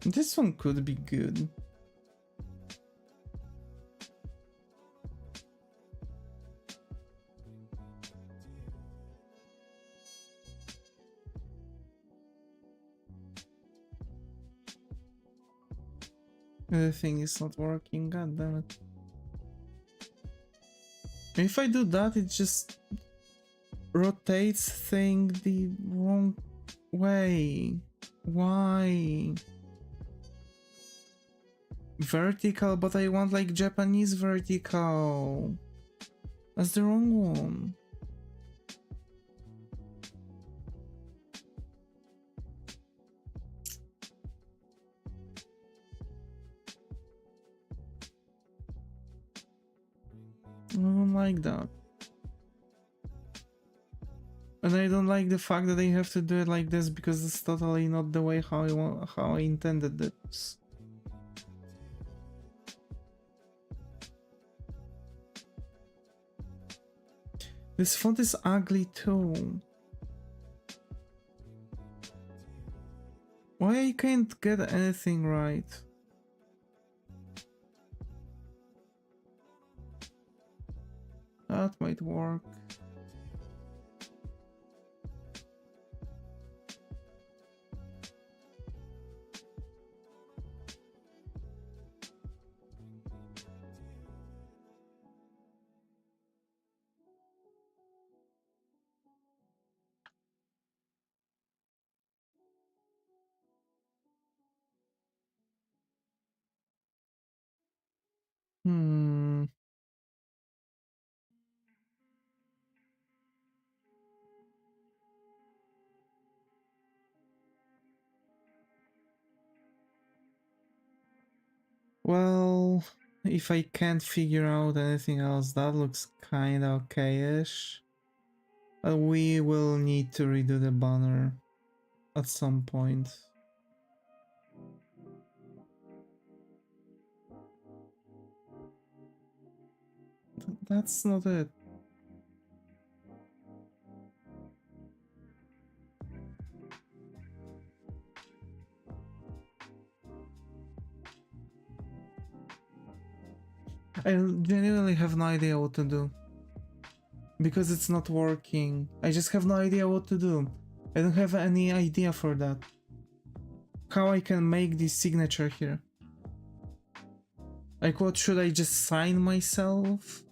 This one could be good. The thing is not working, god damn it. If I do that, it just rotates thing the wrong way. Why? Vertical, but I want like Japanese vertical. That's the wrong one. I don't like that. And I don't like the fact that I have to do it like this because it's totally not the way how I intended this. This font is ugly too. Why I can't get anything right? That might work. Well, if I can't figure out anything else, that looks kinda okay-ish. But we will need to redo the banner at some point. That's not it. I genuinely have no idea what to do. Because it's not working. I just have no idea what to do. I don't have any idea for that. How I can make this signature here. Like, what should I just sign myself?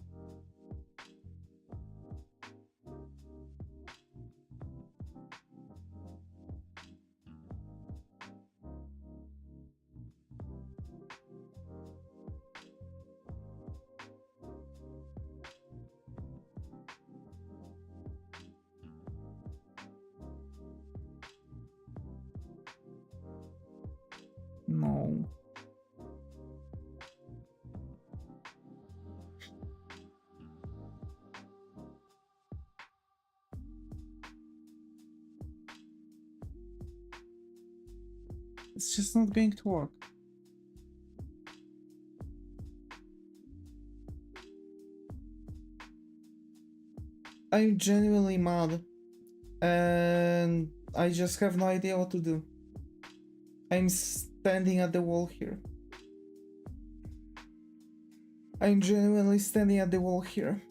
No. It's just not going to work. I'm genuinely mad. And I just have no idea what to do. I'm standing at the wall here. I'm genuinely standing at the wall here.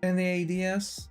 Any ideas?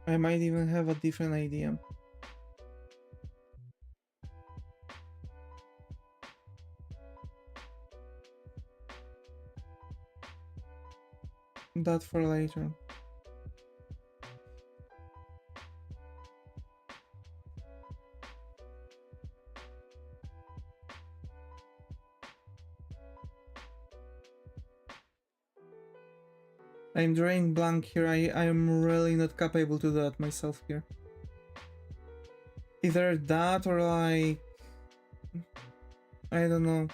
I might even have a different idea. That for later. I'm drawing blank here. I'm really not capable to do that myself here. Either that or like... I don't know.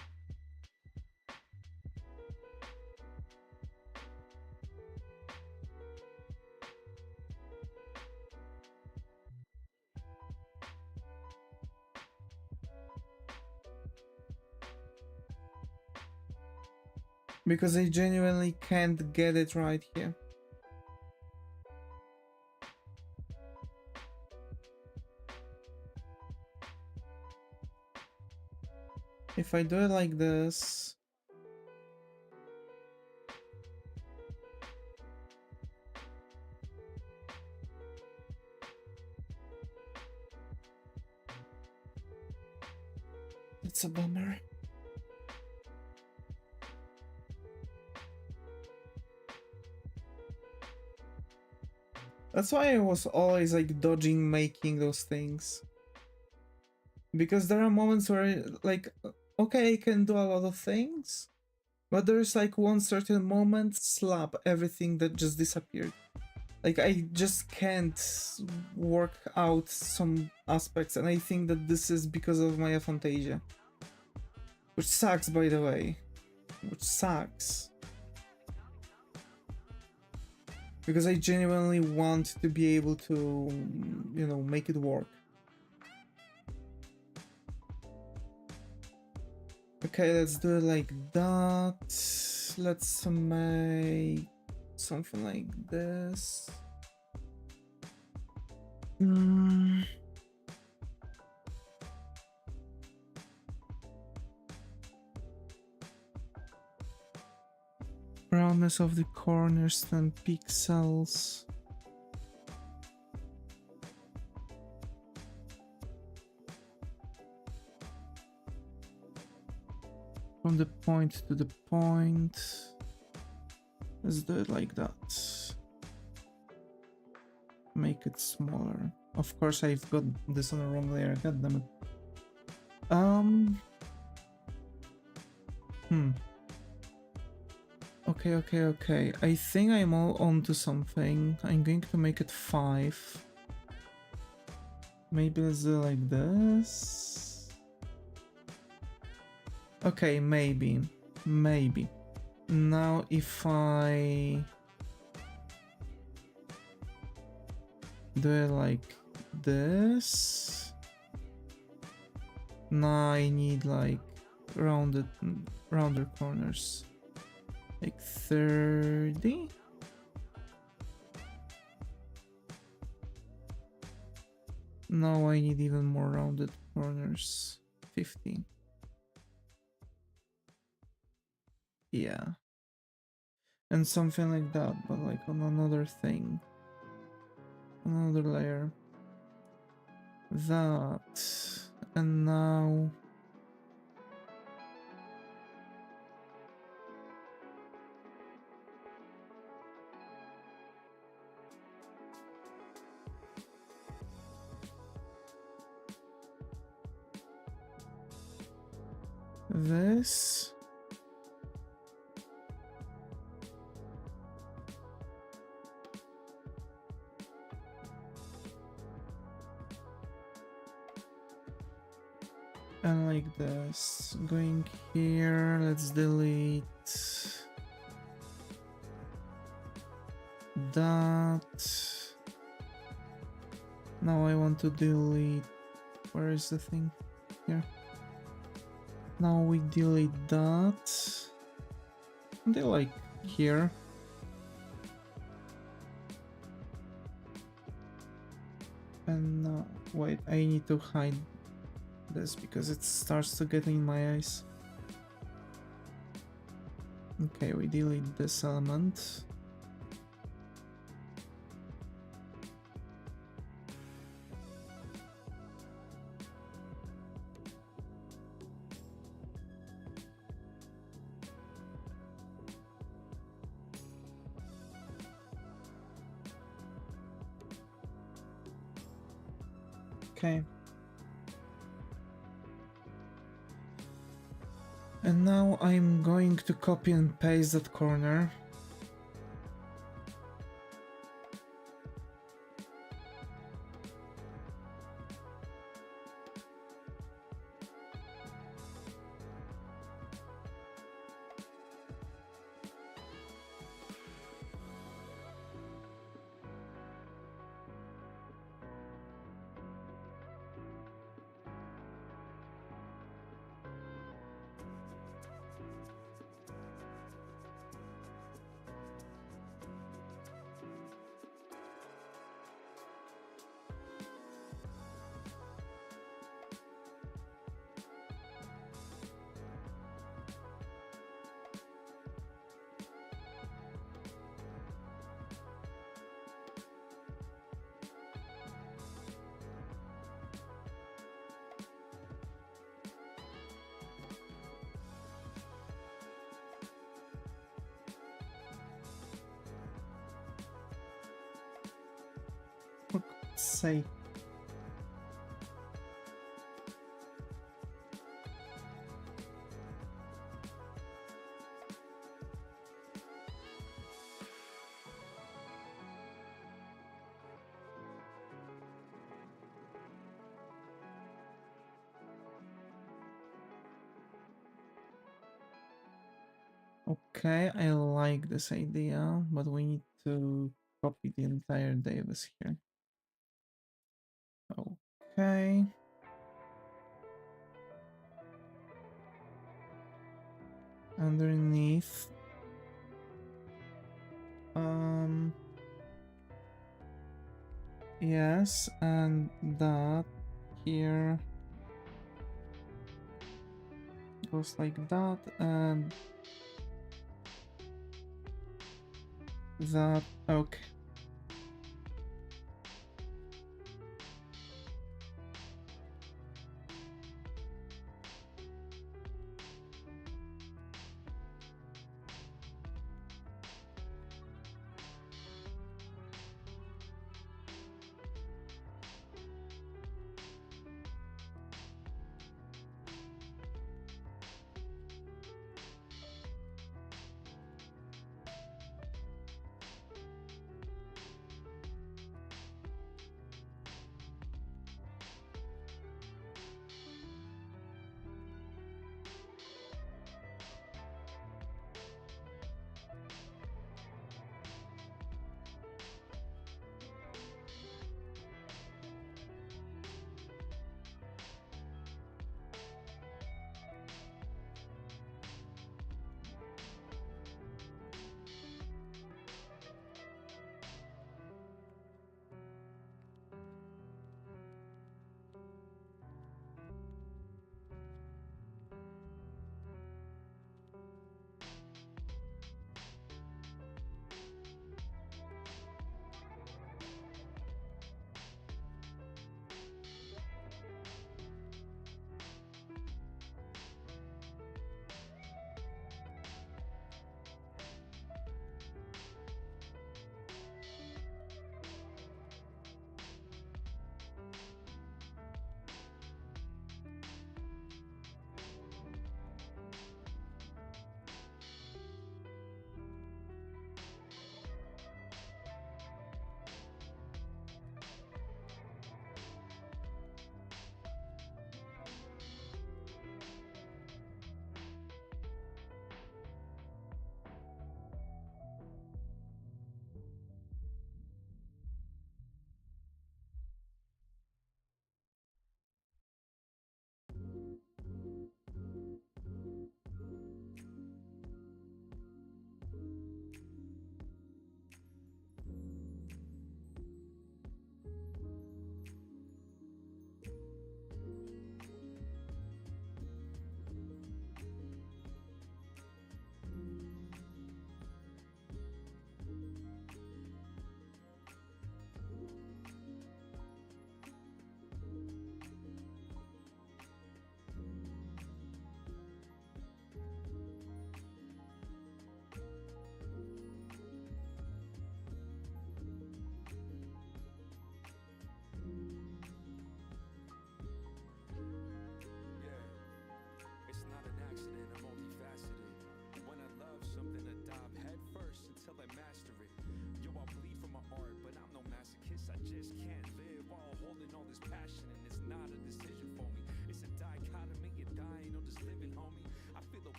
Because I genuinely can't get it right here. If I do it like this... It's a bummer. That's why I was always like dodging making those things. Because there are moments where like, okay, I can do a lot of things, but there's like one certain moment, slap, everything that just disappeared. Like I just can't work out some aspects, and I think that this is because of my aphantasia. Which sucks, by the way. Which sucks. Because I genuinely want to be able to, you know, make it work. Okay, let's do it like that. Let's make something like this. Roundness of the corners, 10 pixels. From the point to the point. Let's do it like that. Make it smaller. Of course, I've got this on the wrong layer. God damn it. Okay. I think I'm all onto something. I'm going to make it 5. Maybe let's do it like this. Okay, maybe. Now if I do it like this. Now I need like rounder corners. Like 30. Now I need even more rounded corners. 50. Yeah. And something like that, but like on another thing. Another layer. That. And now... this. And like this. Going here, let's delete that. Now I want to delete, where is the thing? Here. Now we delete that. They like here. And wait, I need to hide this because it starts to get in my eyes. Okay, we delete this element. Okay. And now I'm going to copy and paste that corner. say. Okay, I like this idea, but we need to copy the entire Davis here. Okay. Underneath. Yes, and that here goes like that, and that. Okay.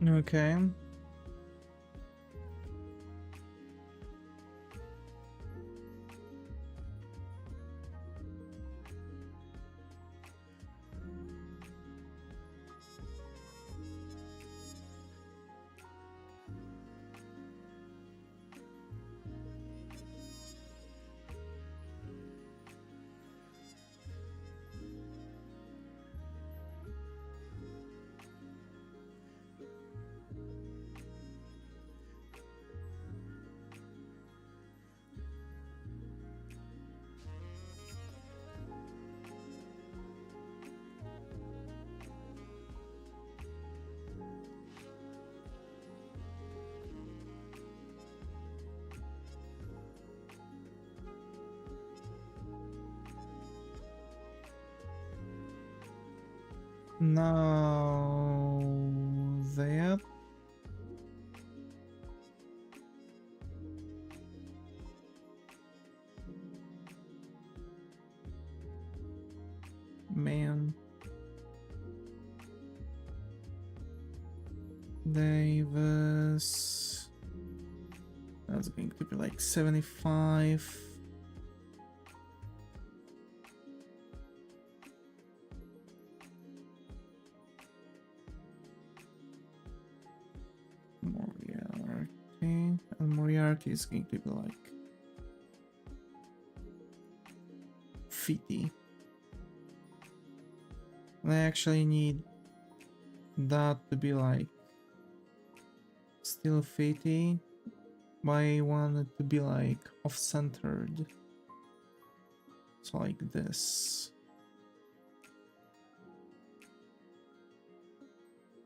Okay. Now that. Man. Davis. That's going to be like 75. Moriarty. And Moriarty is going to be like 50. I actually need that to be like still 50, but I want it to be like off-centered. So like this.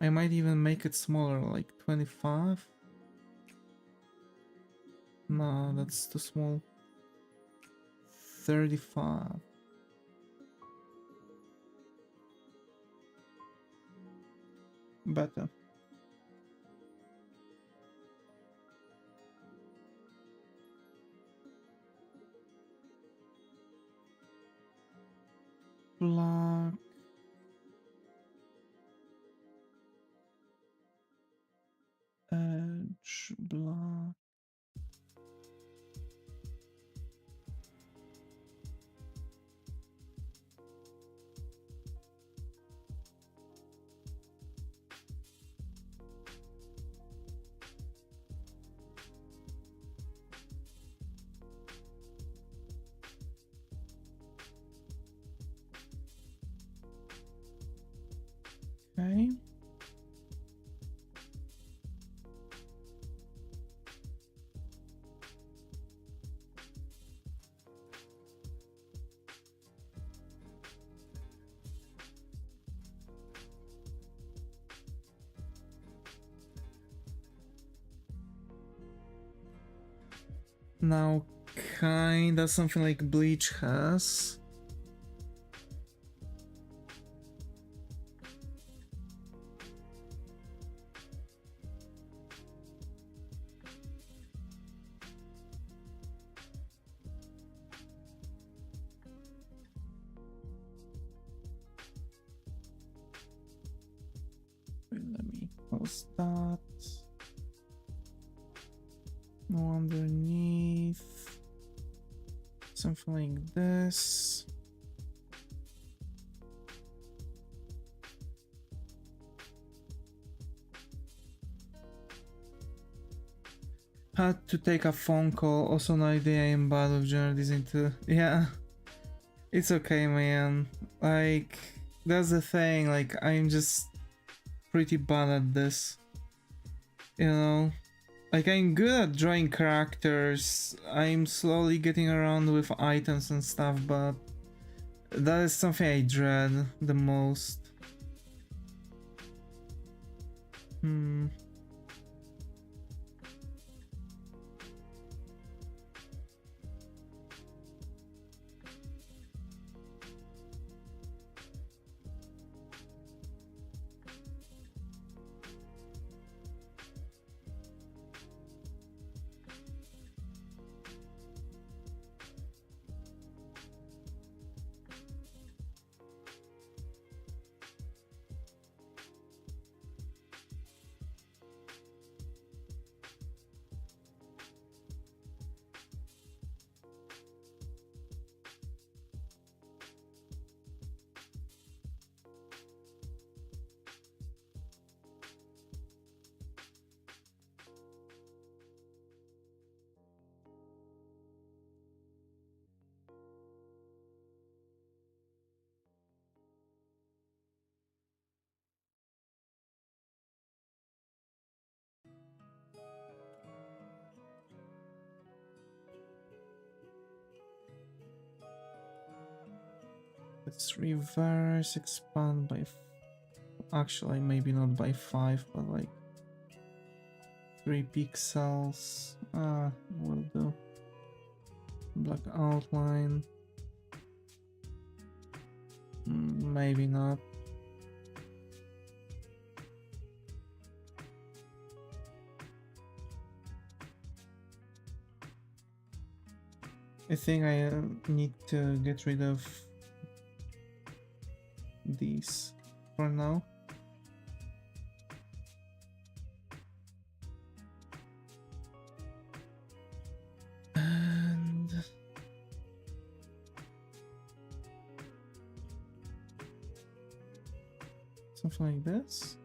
I might even make it smaller, like 25. No, that's too small. 35. Better. Black. Edge, black. Okay. Now, kinda something like Bleach has. Wait, let me close that. No underneath. Something like this. Had to take a phone call. Also, no idea I'm bad with general design too. Yeah. It's okay, man. Like, that's the thing. Like, I'm just pretty bad at this. You know? Like, I'm good at drawing characters. I'm slowly getting around with items and stuff, but that is something I dread the most. Let's reverse expand by actually maybe not by 5 but like 3 pixels. Will do. Black outline. Maybe not. I think I need to get rid of these for now. And something like this.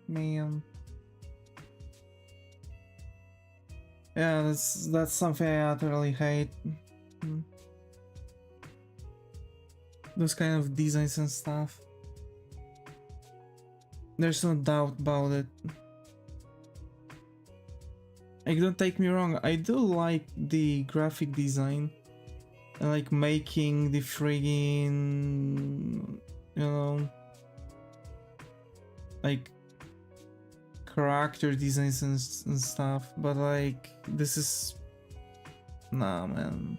Man. Yeah, that's something I utterly hate. Those kind of designs and stuff. There's no doubt about it. Like, don't take me wrong, I do like the graphic design. I like making the friggin', you know, like character designs and stuff, but like, this is... Nah, man.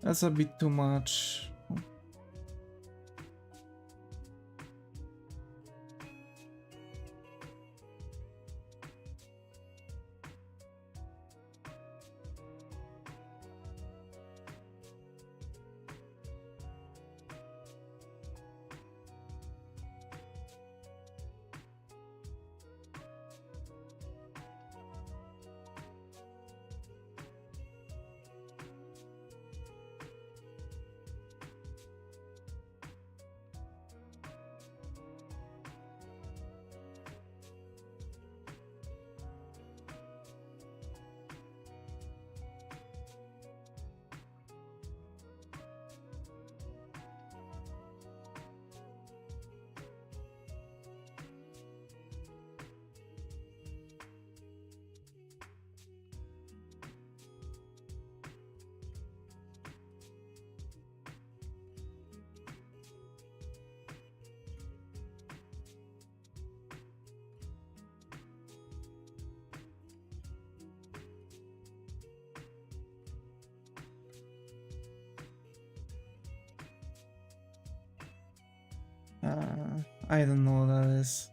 That's a bit too much. I don't know what that is.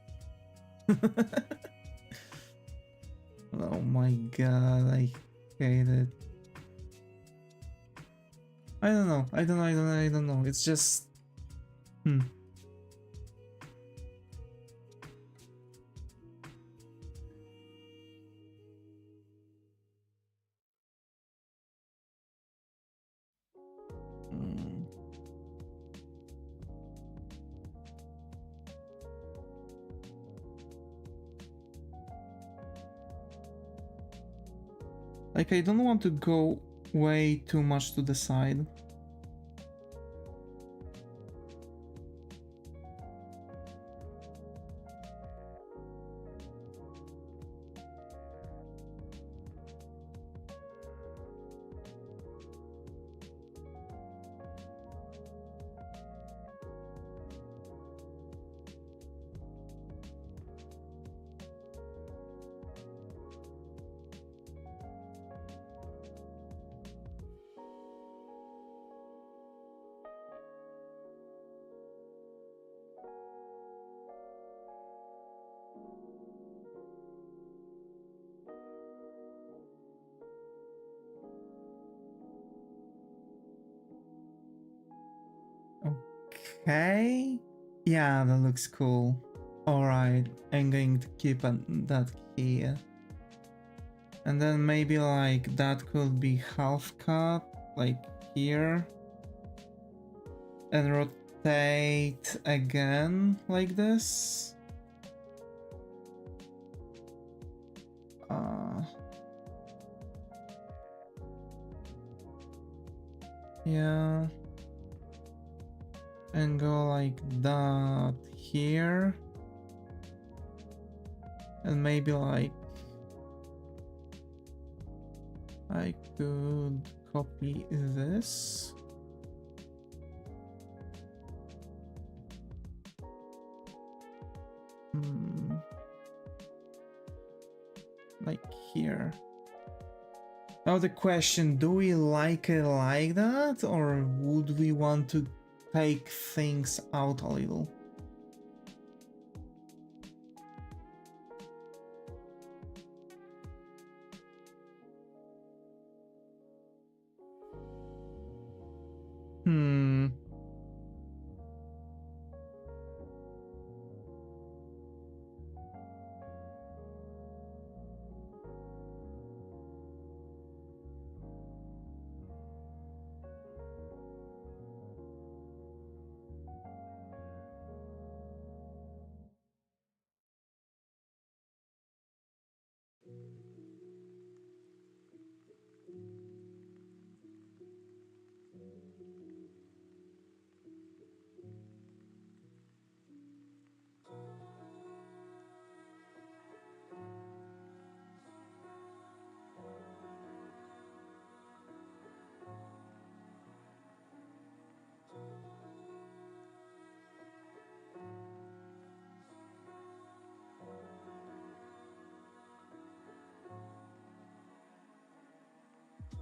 Oh my god, I hate it. I don't know. I don't know. It's just... Like, I don't want to go way too much to the side. Okay. Yeah, that looks cool. Alright, I'm going to keep that here. And then maybe like that could be half cut, like here. And rotate again, like this. Yeah. And go like that here. And maybe like I could copy this. Like here. Now the question, do we like it like that, or would we want to take things out a little?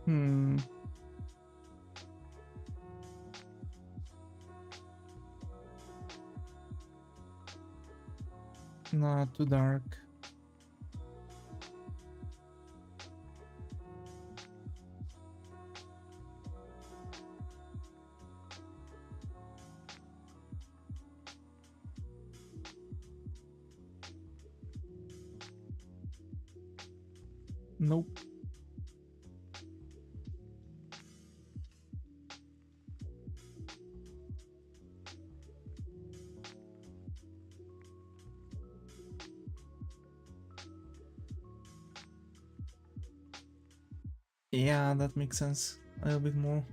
Hmm. Not too dark. Nope. Yeah, that makes sense. A little bit more.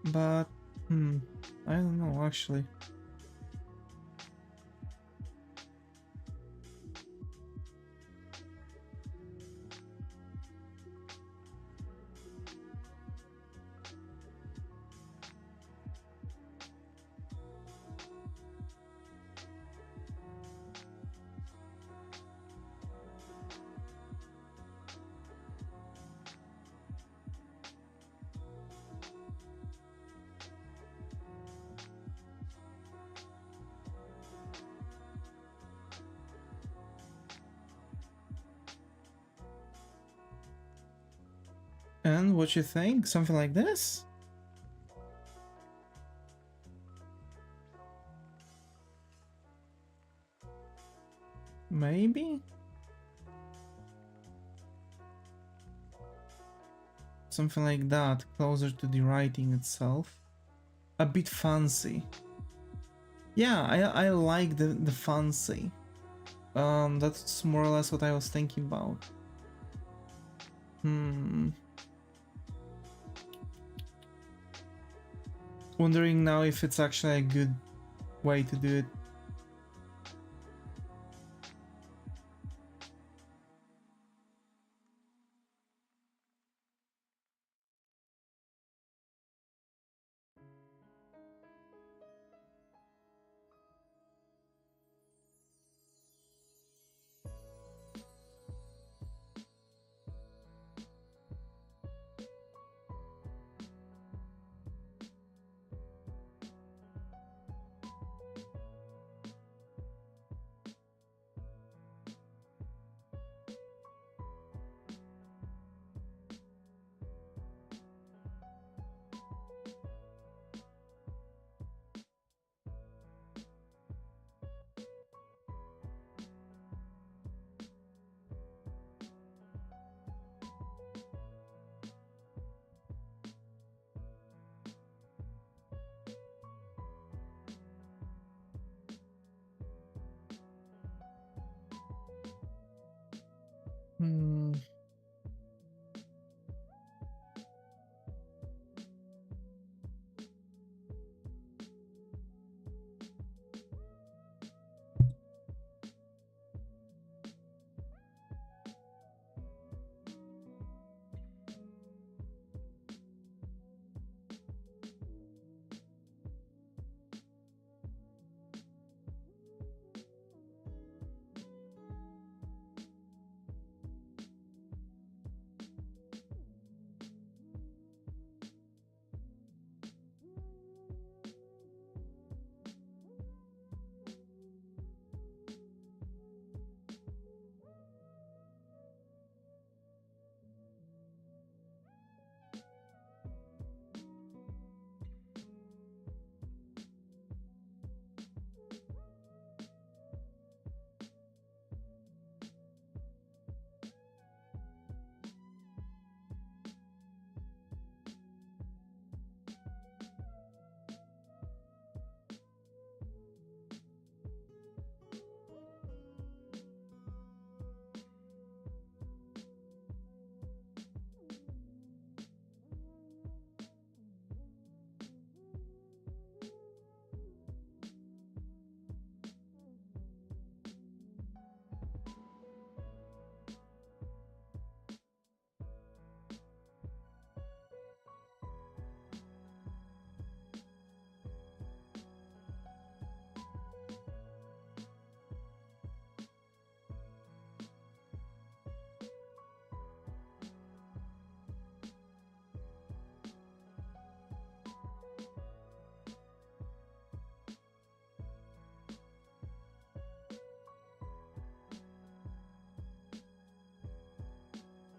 But, I don't know actually. And what you think? Something like this? Maybe? Something like that, closer to the writing itself. A bit fancy. Yeah, I like the fancy. That's more or less what I was thinking about. Wondering now if it's actually a good way to do it. Hmm.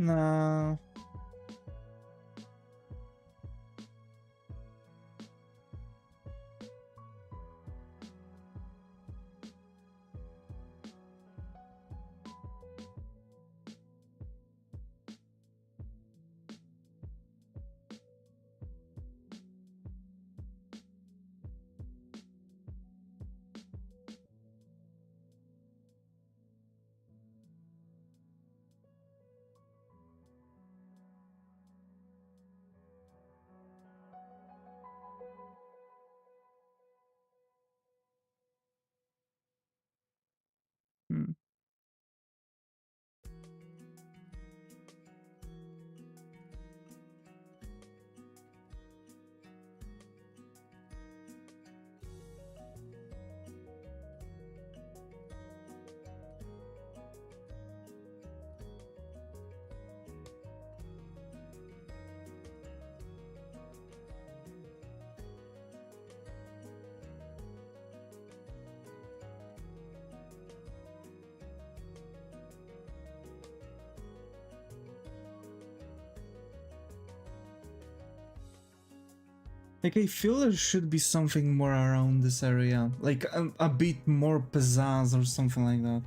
Nah. Hmm. Like, I feel there should be something more around this area, like a bit more pizzazz or something like that.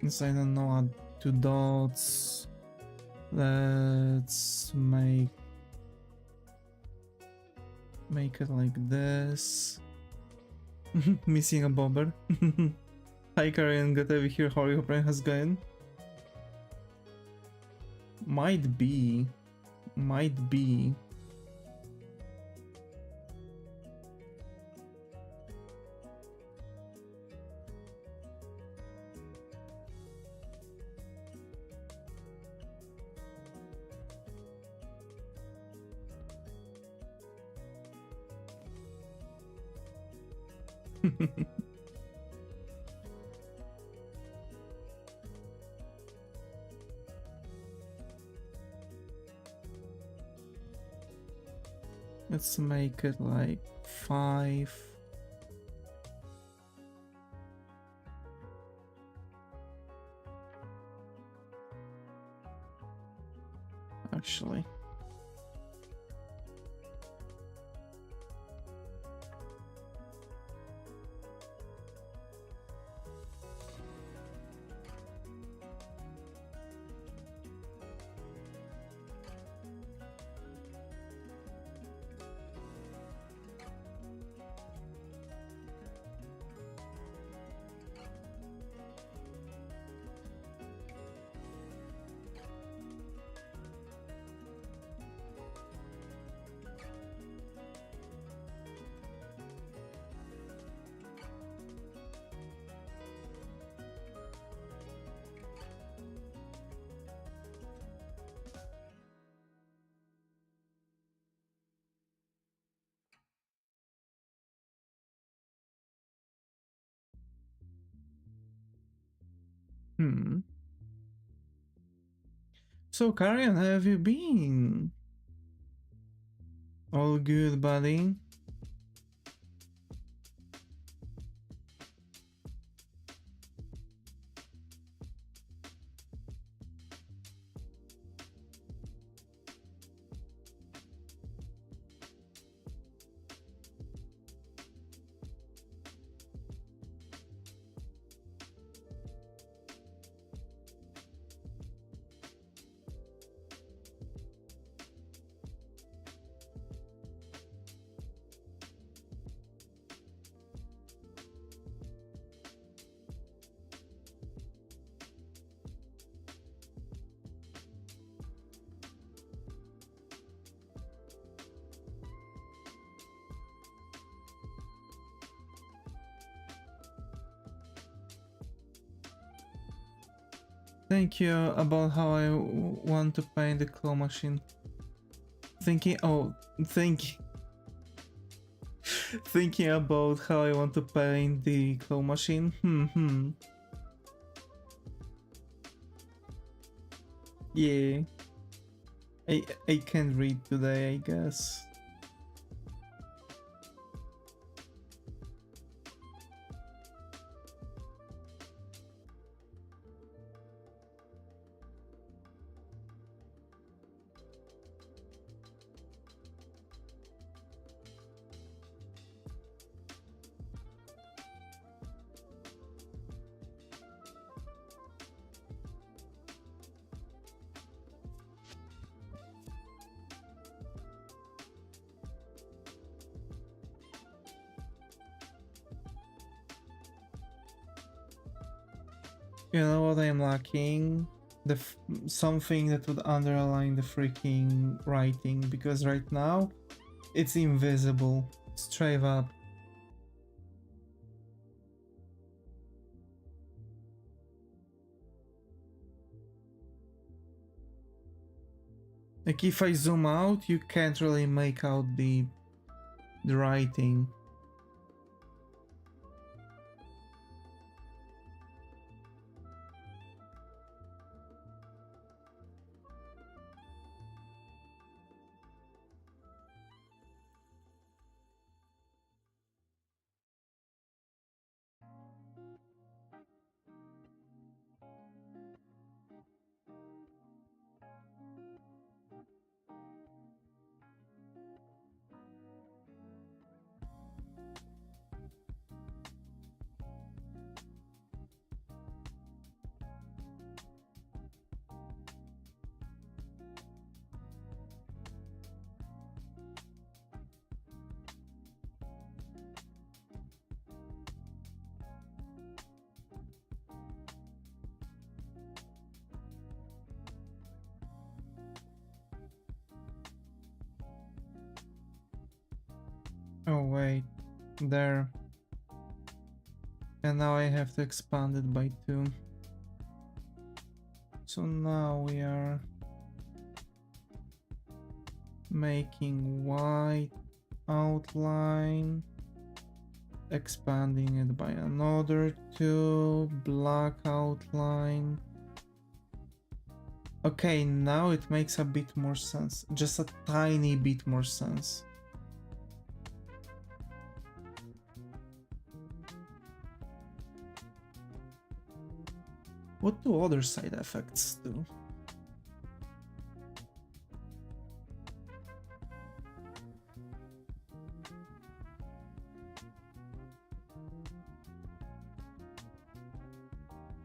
Since I don't know how to dots, let's make it like this. Missing a bobber. Hi Karen, good to have you here. How your brain has gone? Might be. Let's make it like 5. Actually. So, Karen, how have you been? All good, buddy? Thank you about how I want to paint the claw machine. Thinking, oh, thank you. Thinking about how I want to paint the claw machine. Yeah. I can't read today, I guess. You know what I'm lacking? Something that would underline the freaking writing, because right now it's invisible, straight up. Like if I zoom out, you can't really make out the writing. Oh wait, there. And now I have to expand it by 2. So now we are making white outline, expanding it by another 2, black outline. Okay, now it makes a bit more sense, just a tiny bit more sense. What do other side effects do?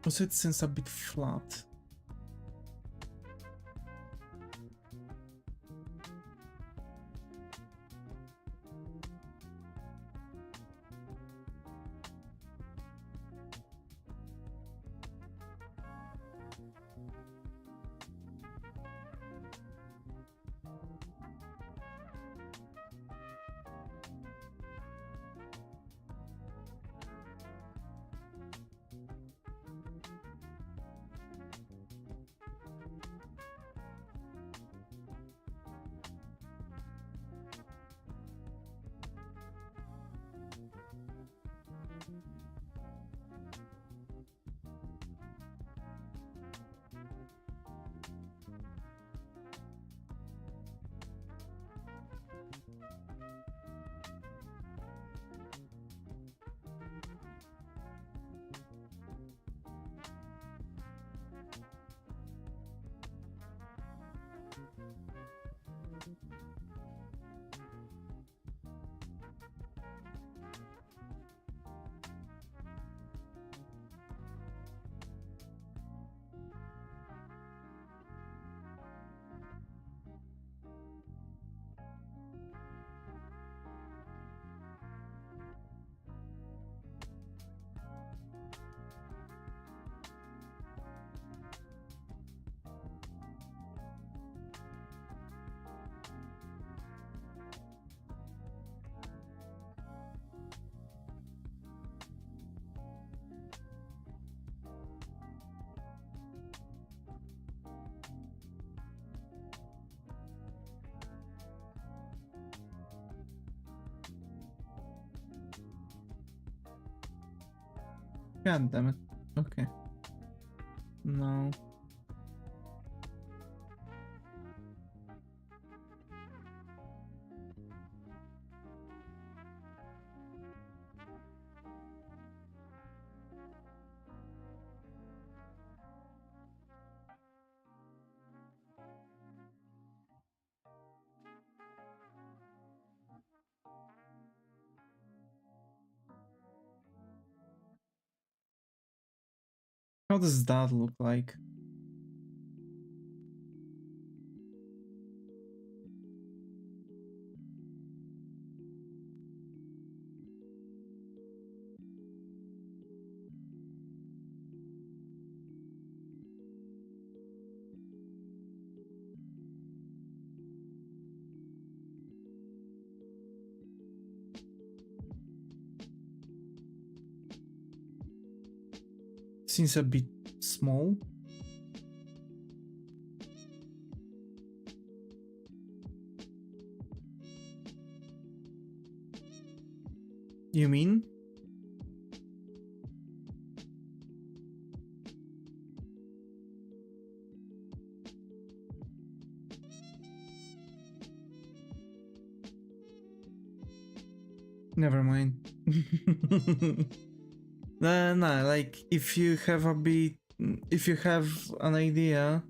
Also, it seems a bit flat. God damn it. Okay. No. How does that look like? Seems a bit small. You mean? Never mind. Nah, like if you have a bit, if you have an idea.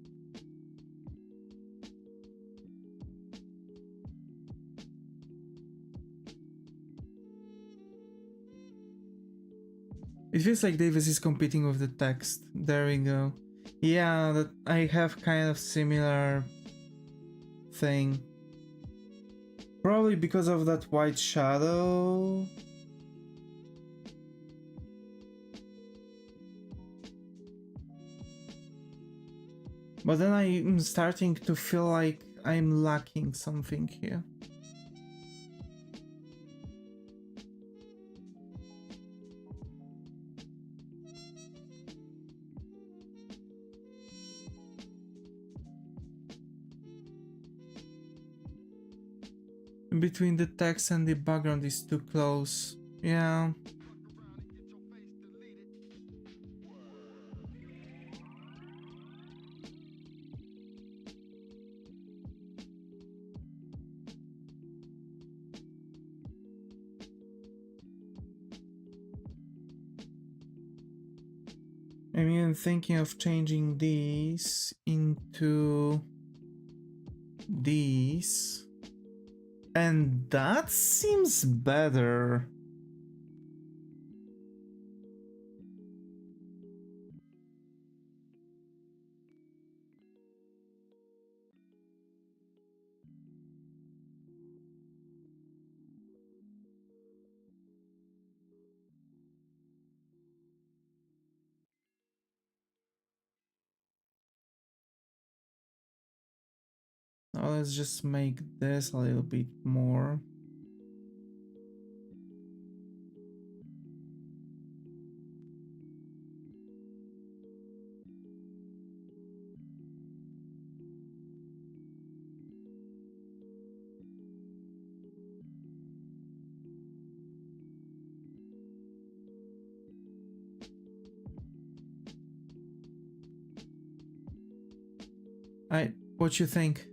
It feels like Davis is competing with the text. There we go. Yeah, that I have kind of similar thing. Probably because of that white shadow. But then I'm starting to feel like I'm lacking something here. Between the text and the background is too close. Yeah. I'm even thinking of changing these into these. And that seems better. Now let's just make this a little bit more. What you think?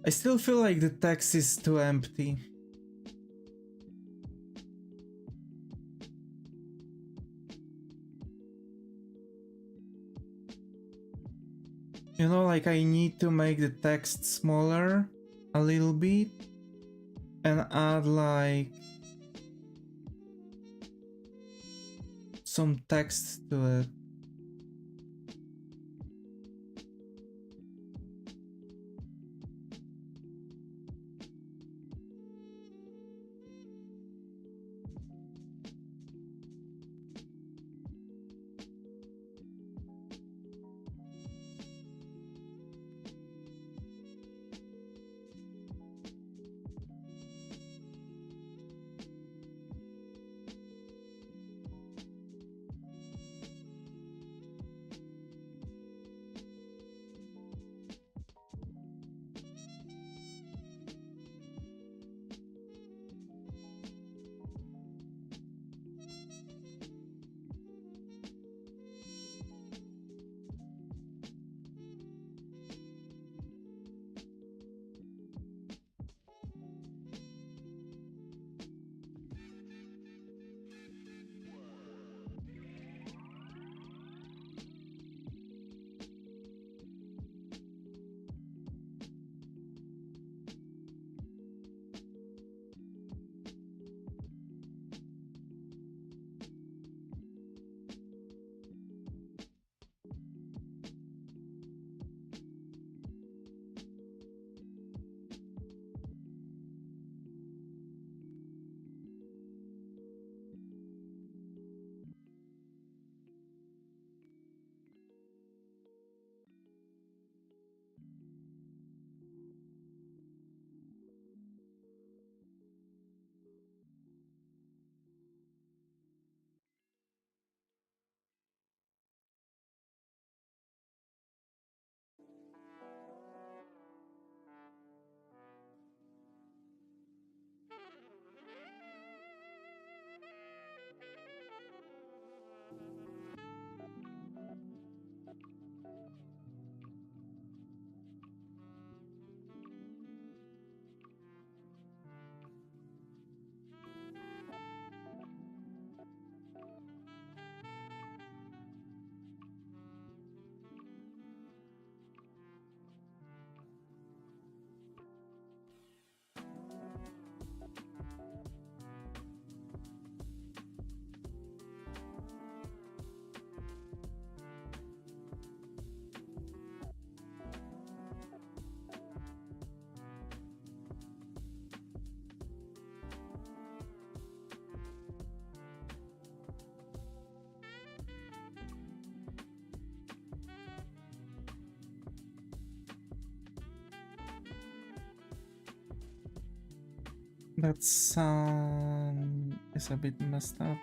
I still feel like the text is too empty. You know, like I need to make the text smaller a little bit and add like some text to it. That sound is a bit messed up.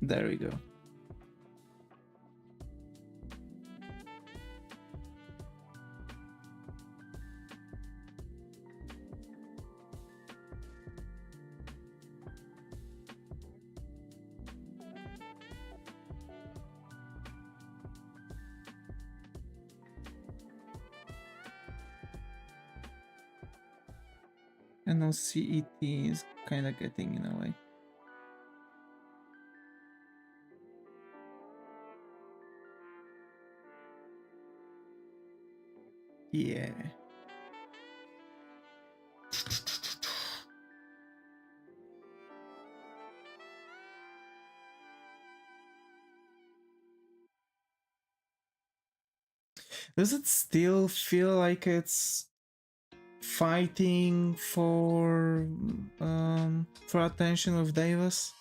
There we go. And now CET is kind of getting in a way. Yeah. Does it still feel like it's fighting for attention of Davis?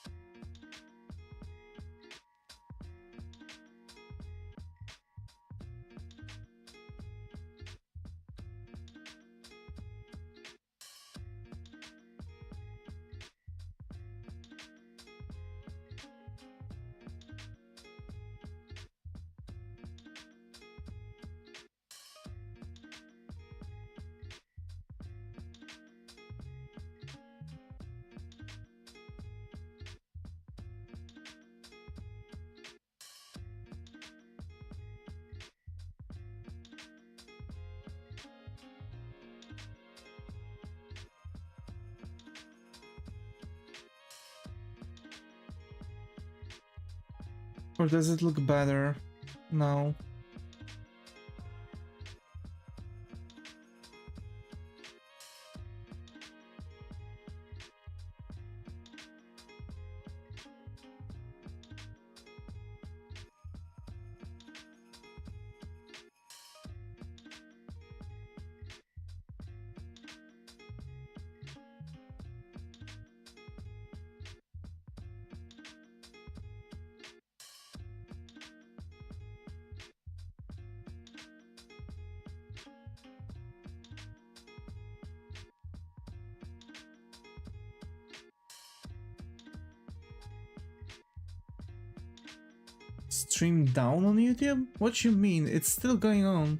Or does it look better now? Stream down on YouTube? What you mean? It's still going on.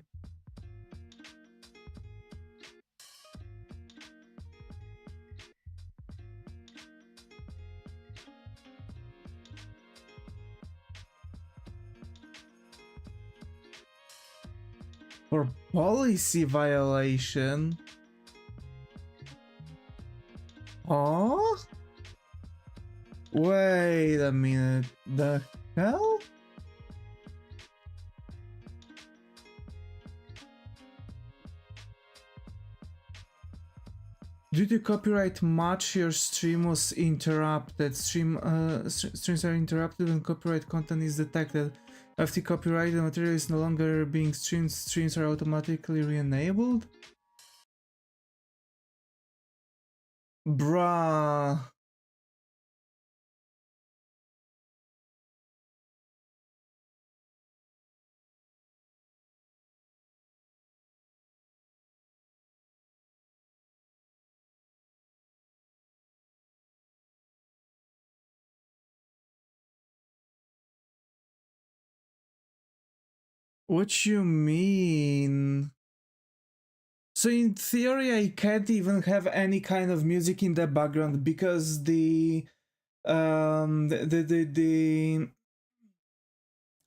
For policy violation? Oh? Wait a minute. The hell? Due to copyright match, your stream was interrupted. Streams are interrupted when copyright content is detected. After copyrighted material is no longer being streamed, streams are automatically re-enabled? Bruh. What you mean? So in theory, I can't even have any kind of music in the background because the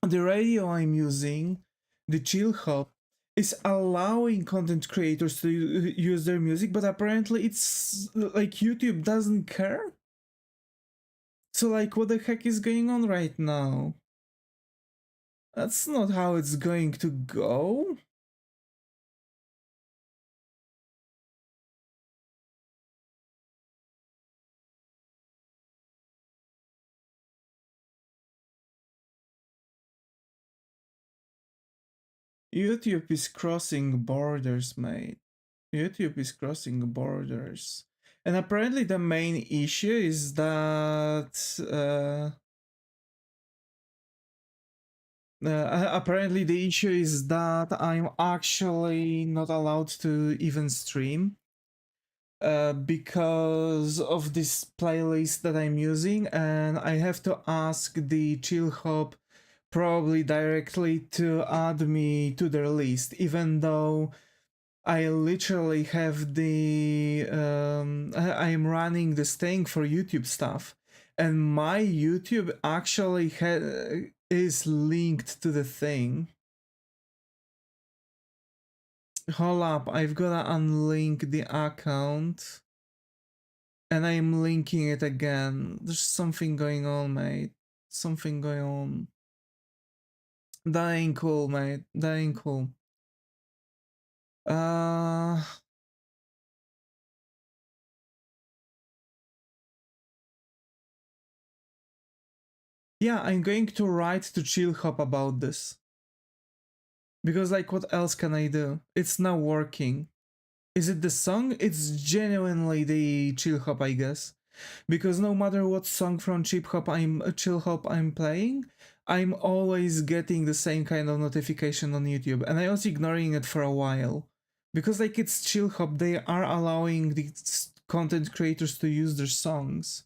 radio I'm using, the chill hub, is allowing content creators to use their music, but apparently it's like YouTube doesn't care. So like, what the heck is going on right now? That's not how it's going to go. YouTube is crossing borders, mate. YouTube is crossing borders. And apparently the main issue is that Apparently the issue is that I'm actually not allowed to even stream because of this playlist that I'm using, and I have to ask the chill hop probably directly to add me to their list, even though I literally have I'm running this thing for YouTube stuff, and my YouTube actually is linked to the thing. Hold up, I've gotta unlink the account, and I'm linking it again. There's something going on, mate. Something going on. That ain't cool, mate. That ain't cool. Uh, yeah, I'm going to write to Chillhop about this. Because, like, what else can I do? It's not working. Is it the song? It's genuinely the Chillhop, I guess. Because no matter what song from Chillhop I'm playing, I'm always getting the same kind of notification on YouTube, and I was ignoring it for a while. Because, like, it's Chillhop, they are allowing the content creators to use their songs.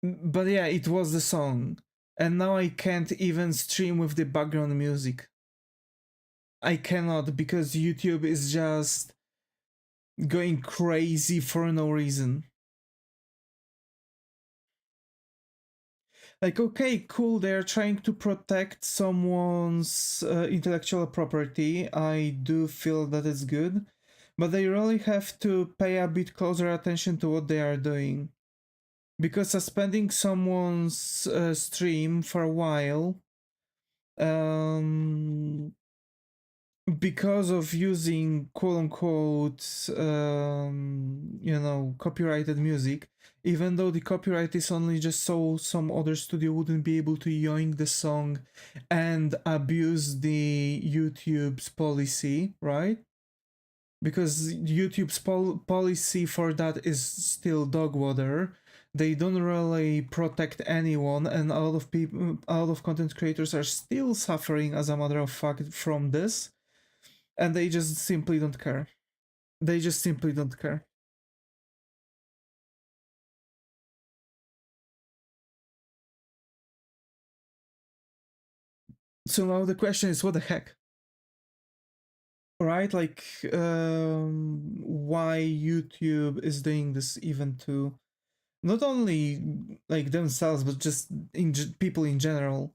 But yeah, it was the song. And now I can't even stream with the background music. I cannot because YouTube is just going crazy for no reason. Like, okay, cool, they're trying to protect someone's intellectual property. I do feel that it's good. But they really have to pay a bit closer attention to what they are doing. Because suspending someone's stream for a while because of using quote unquote copyrighted music, even though the copyright is only just so some other studio wouldn't be able to yoink the song and abuse the YouTube's policy, right? Because YouTube's policy for that is still dog water. They don't really protect anyone, and a lot of people, a lot of content creators are still suffering as a matter of fact from this, and they just simply don't care. They just simply don't care. So now the question is, what the heck? Right? Like, why YouTube is doing this even to not only like themselves, but just people in general.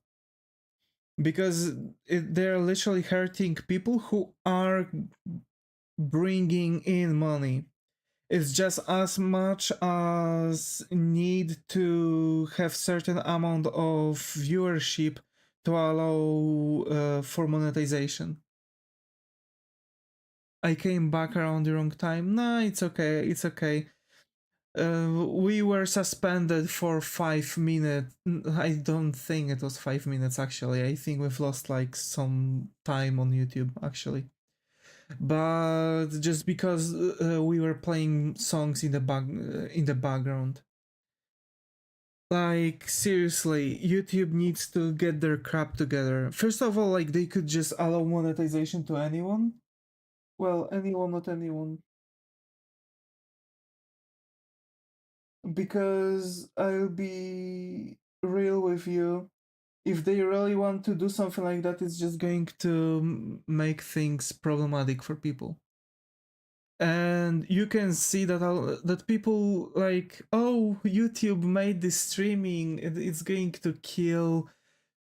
Because they're literally hurting people who are bringing in money. It's just as much as need to have certain amount of viewership to allow for monetization. I came back around the wrong time. Nah, it's okay. It's okay. We were suspended for 5 minutes. I don't think it was 5 minutes actually. I think we've lost like some time on YouTube actually. But just because we were playing songs in the background. Like, seriously, YouTube needs to get their crap together. First of all, like, they could just allow monetization to anyone. Well, anyone, not anyone. Because I'll be real with you. If they really want to do something like that, it's just going to make things problematic for people. And you can see that that people like, oh, YouTube made this streaming, it's going to kill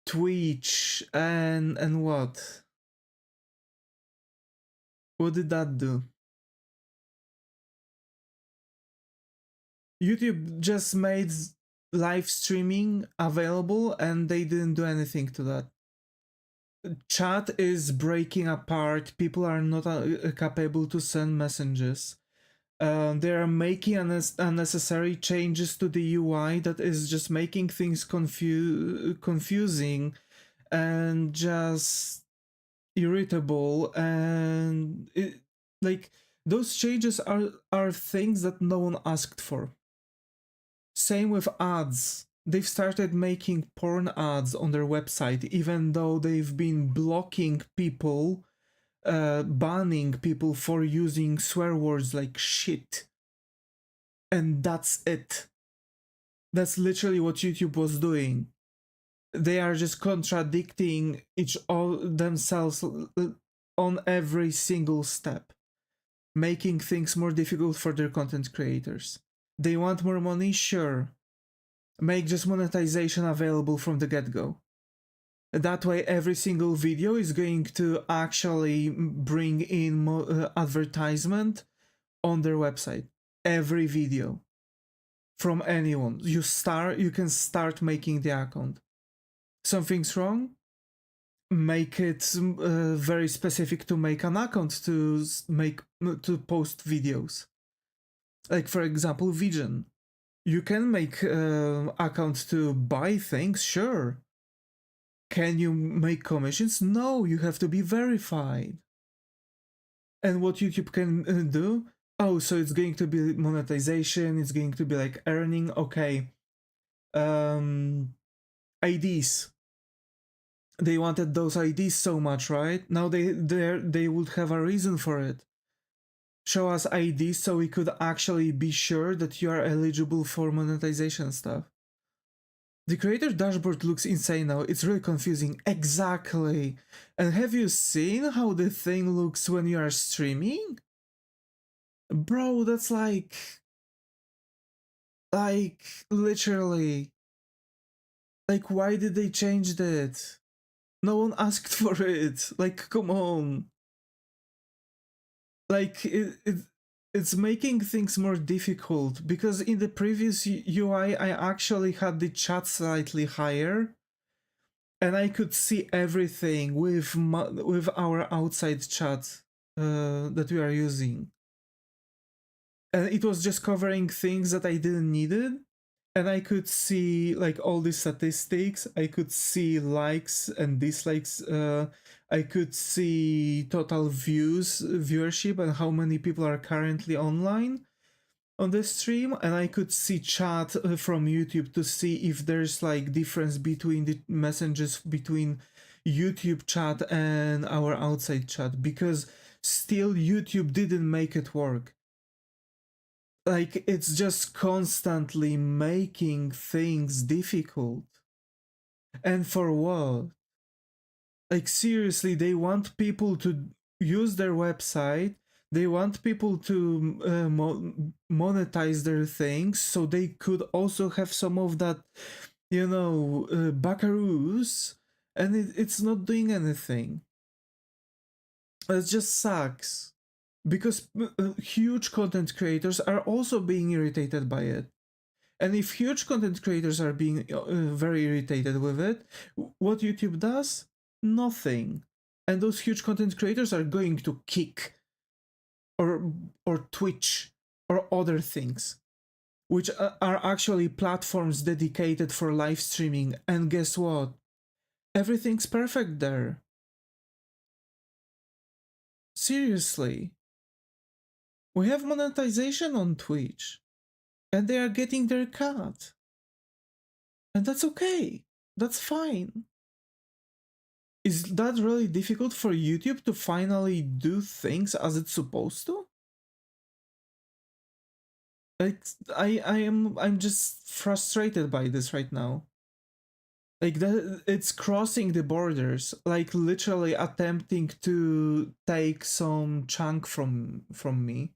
Twitch, and what did that do? YouTube just made live streaming available and they didn't do anything to that. Chat is breaking apart, people are not capable to send messages. They are making unnecessary changes to the UI that is just making things confusing and just irritable, and like those changes are things that no one asked for. Same with ads. they've started making porn ads on their website, even though they've been blocking people, banning people for using swear words like shit. And that's it. That's literally what YouTube was doing. They are just contradicting each all themselves on every single step, making things more difficult for their content creators. They want more money? Sure. Make just monetization available from the get-go. That way every single video is going to actually bring in advertisement on their website. Every video. From anyone. You can start making the account. Something's wrong? Make it very specific to make an account to post videos. Like for example, Vision. You can make account to buy things, sure. Can you make commissions? No, you have to be verified. And what YouTube can do? Oh, so it's going to be monetization, it's going to be like earning, okay. IDs. They wanted those IDs so much, right? Now they would have a reason for it. Show us IDs so we could actually be sure that you are eligible for monetization stuff. The creator dashboard looks insane now. It's really confusing. Exactly. And have you seen how the thing looks when you are streaming? Bro, that's like literally. Like, why did they change that? No one asked for it. Like, come on. Like, it's making things more difficult, because in the previous UI I actually had the chat slightly higher and I could see everything with our outside chat that we are using, and it was just covering things that I didn't need it. And I could see like all the statistics, I could see likes and dislikes, I could see total viewership and how many people are currently online on the stream, and I could see chat from YouTube to see if there's like difference between the messages between YouTube chat and our outside chat, because still YouTube didn't make it work. Like, it's just constantly making things difficult. And for what? Like, seriously, they want people to use their website, they want people to monetize their things, so they could also have some of that, you know, buckaroos, and it's not doing anything. It just sucks. Because huge content creators are also being irritated by it. And if huge content creators are being very irritated with it, what YouTube does? Nothing. And those huge content creators are going to Kick or Twitch or other things, which are actually platforms dedicated for live streaming. And guess what? Everything's perfect there. Seriously. We have monetization on Twitch, and they are getting their cut. And that's okay. That's fine. Is that really difficult for YouTube to finally do things as it's supposed to? Like, I'm just frustrated by this right now. Like, that it's crossing the borders, like literally attempting to take some chunk from me.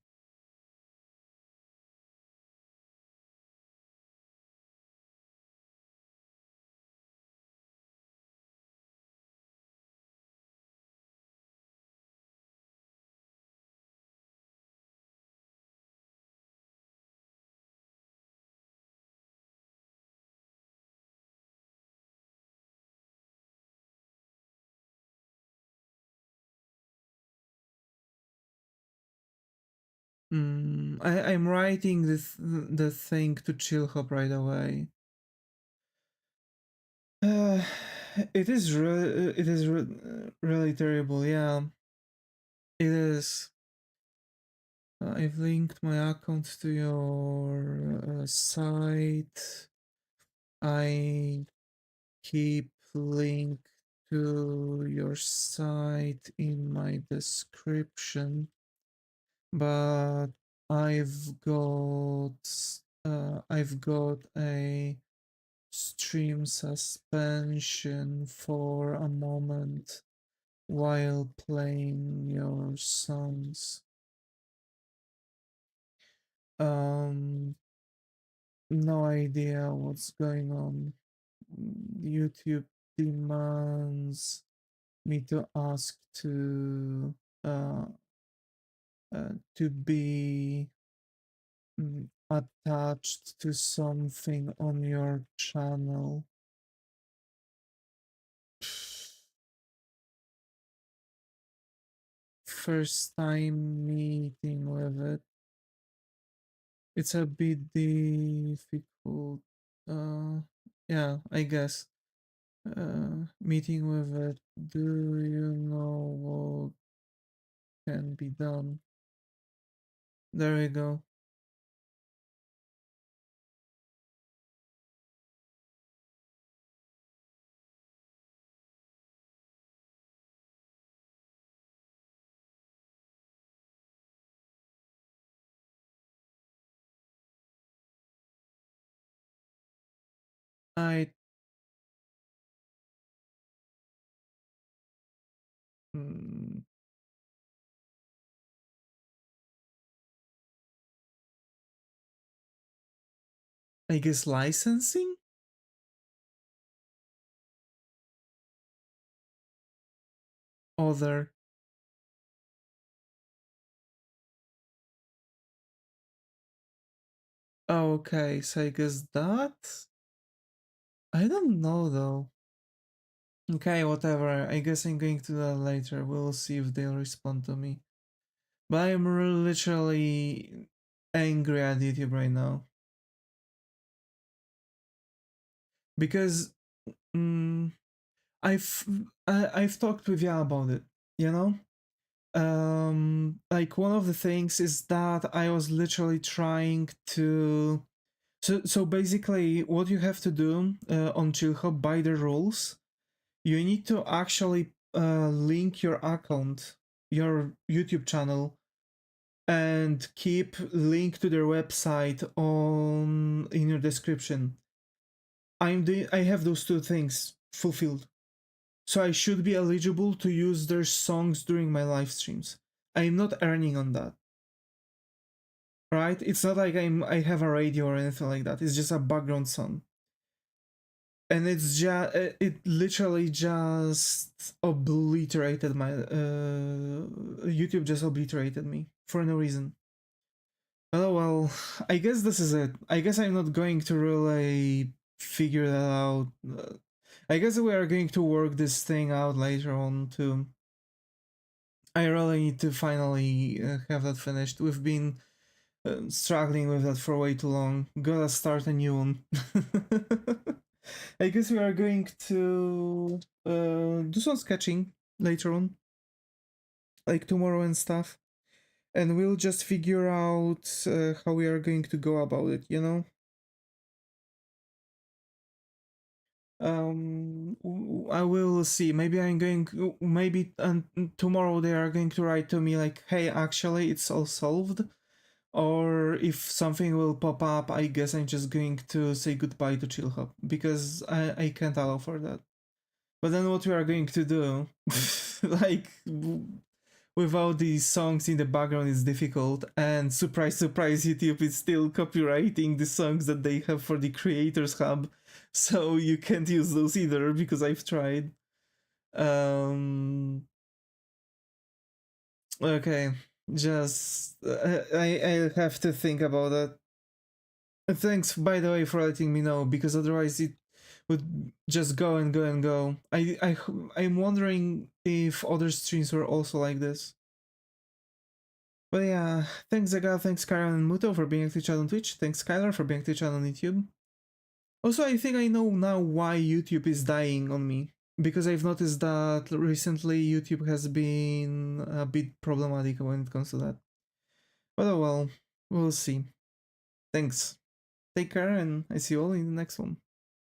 I'm writing the thing to Chill Hop right away. It is really terrible. Yeah, it is. I've linked my account to your site. I keep link to your site in my description, but I've got a stream suspension for a moment while playing your songs. No idea what's going on. YouTube demands me to ask uh, to be attached to something on your channel. First time meeting with it. It's a bit difficult. Yeah, I guess. Meeting with it. Do you know what can be done? There we go. I mm, I guess licensing? Other. Okay, so I guess that? I don't know though. Okay, whatever. I guess I'm going to do that later. We'll see if they'll respond to me. But I'm literally angry at YouTube right now. Because mm, I've I've talked with Ya about it, you know? Like one of the things is that I was literally trying to so basically what you have to do on Chillhop by the rules, you need to actually link your account, your YouTube channel, and keep link to their website on in your description. I have those two things fulfilled. So I should be eligible to use their songs during my live streams. I'm not earning on that. Right? It's not like I have a radio or anything like that. It's just a background song. And it's just it literally just obliterated my YouTube just obliterated me for no reason. Oh well, I guess this is it. I guess I'm not going to really figure that out. I guess we are going to work this thing out later on too. I really need to finally have that finished. We've been struggling with that for way too long. Gotta start a new one. I guess we are going to do some sketching later on, like tomorrow and stuff. And we'll just figure out how we are going to go about it, you know? I will see. Maybe I'm going. Maybe tomorrow they are going to write to me like, "Hey, actually, it's all solved." Or if something will pop up, I guess I'm just going to say goodbye to Chill Hop because I can't allow for that. But then what we are going to do, like without these songs in the background is difficult, and surprise, surprise, YouTube is still copywriting the songs that they have for the Creators Hub, so you can't use those either because I've tried. Okay, just I have to think about that. Thanks, by the way, for letting me know because otherwise it would just go and go and go. I'm wondering if other streams were also like this. But yeah, thanks Zaga, thanks Karen and Muto for being active chat on Twitch. Thanks Skylar for being active chat on YouTube. Also, I think I know now why YouTube is dying on me. Because I've noticed that recently YouTube has been a bit problematic when it comes to that. But oh well, we'll see. Thanks. Take care and I see you all in the next one.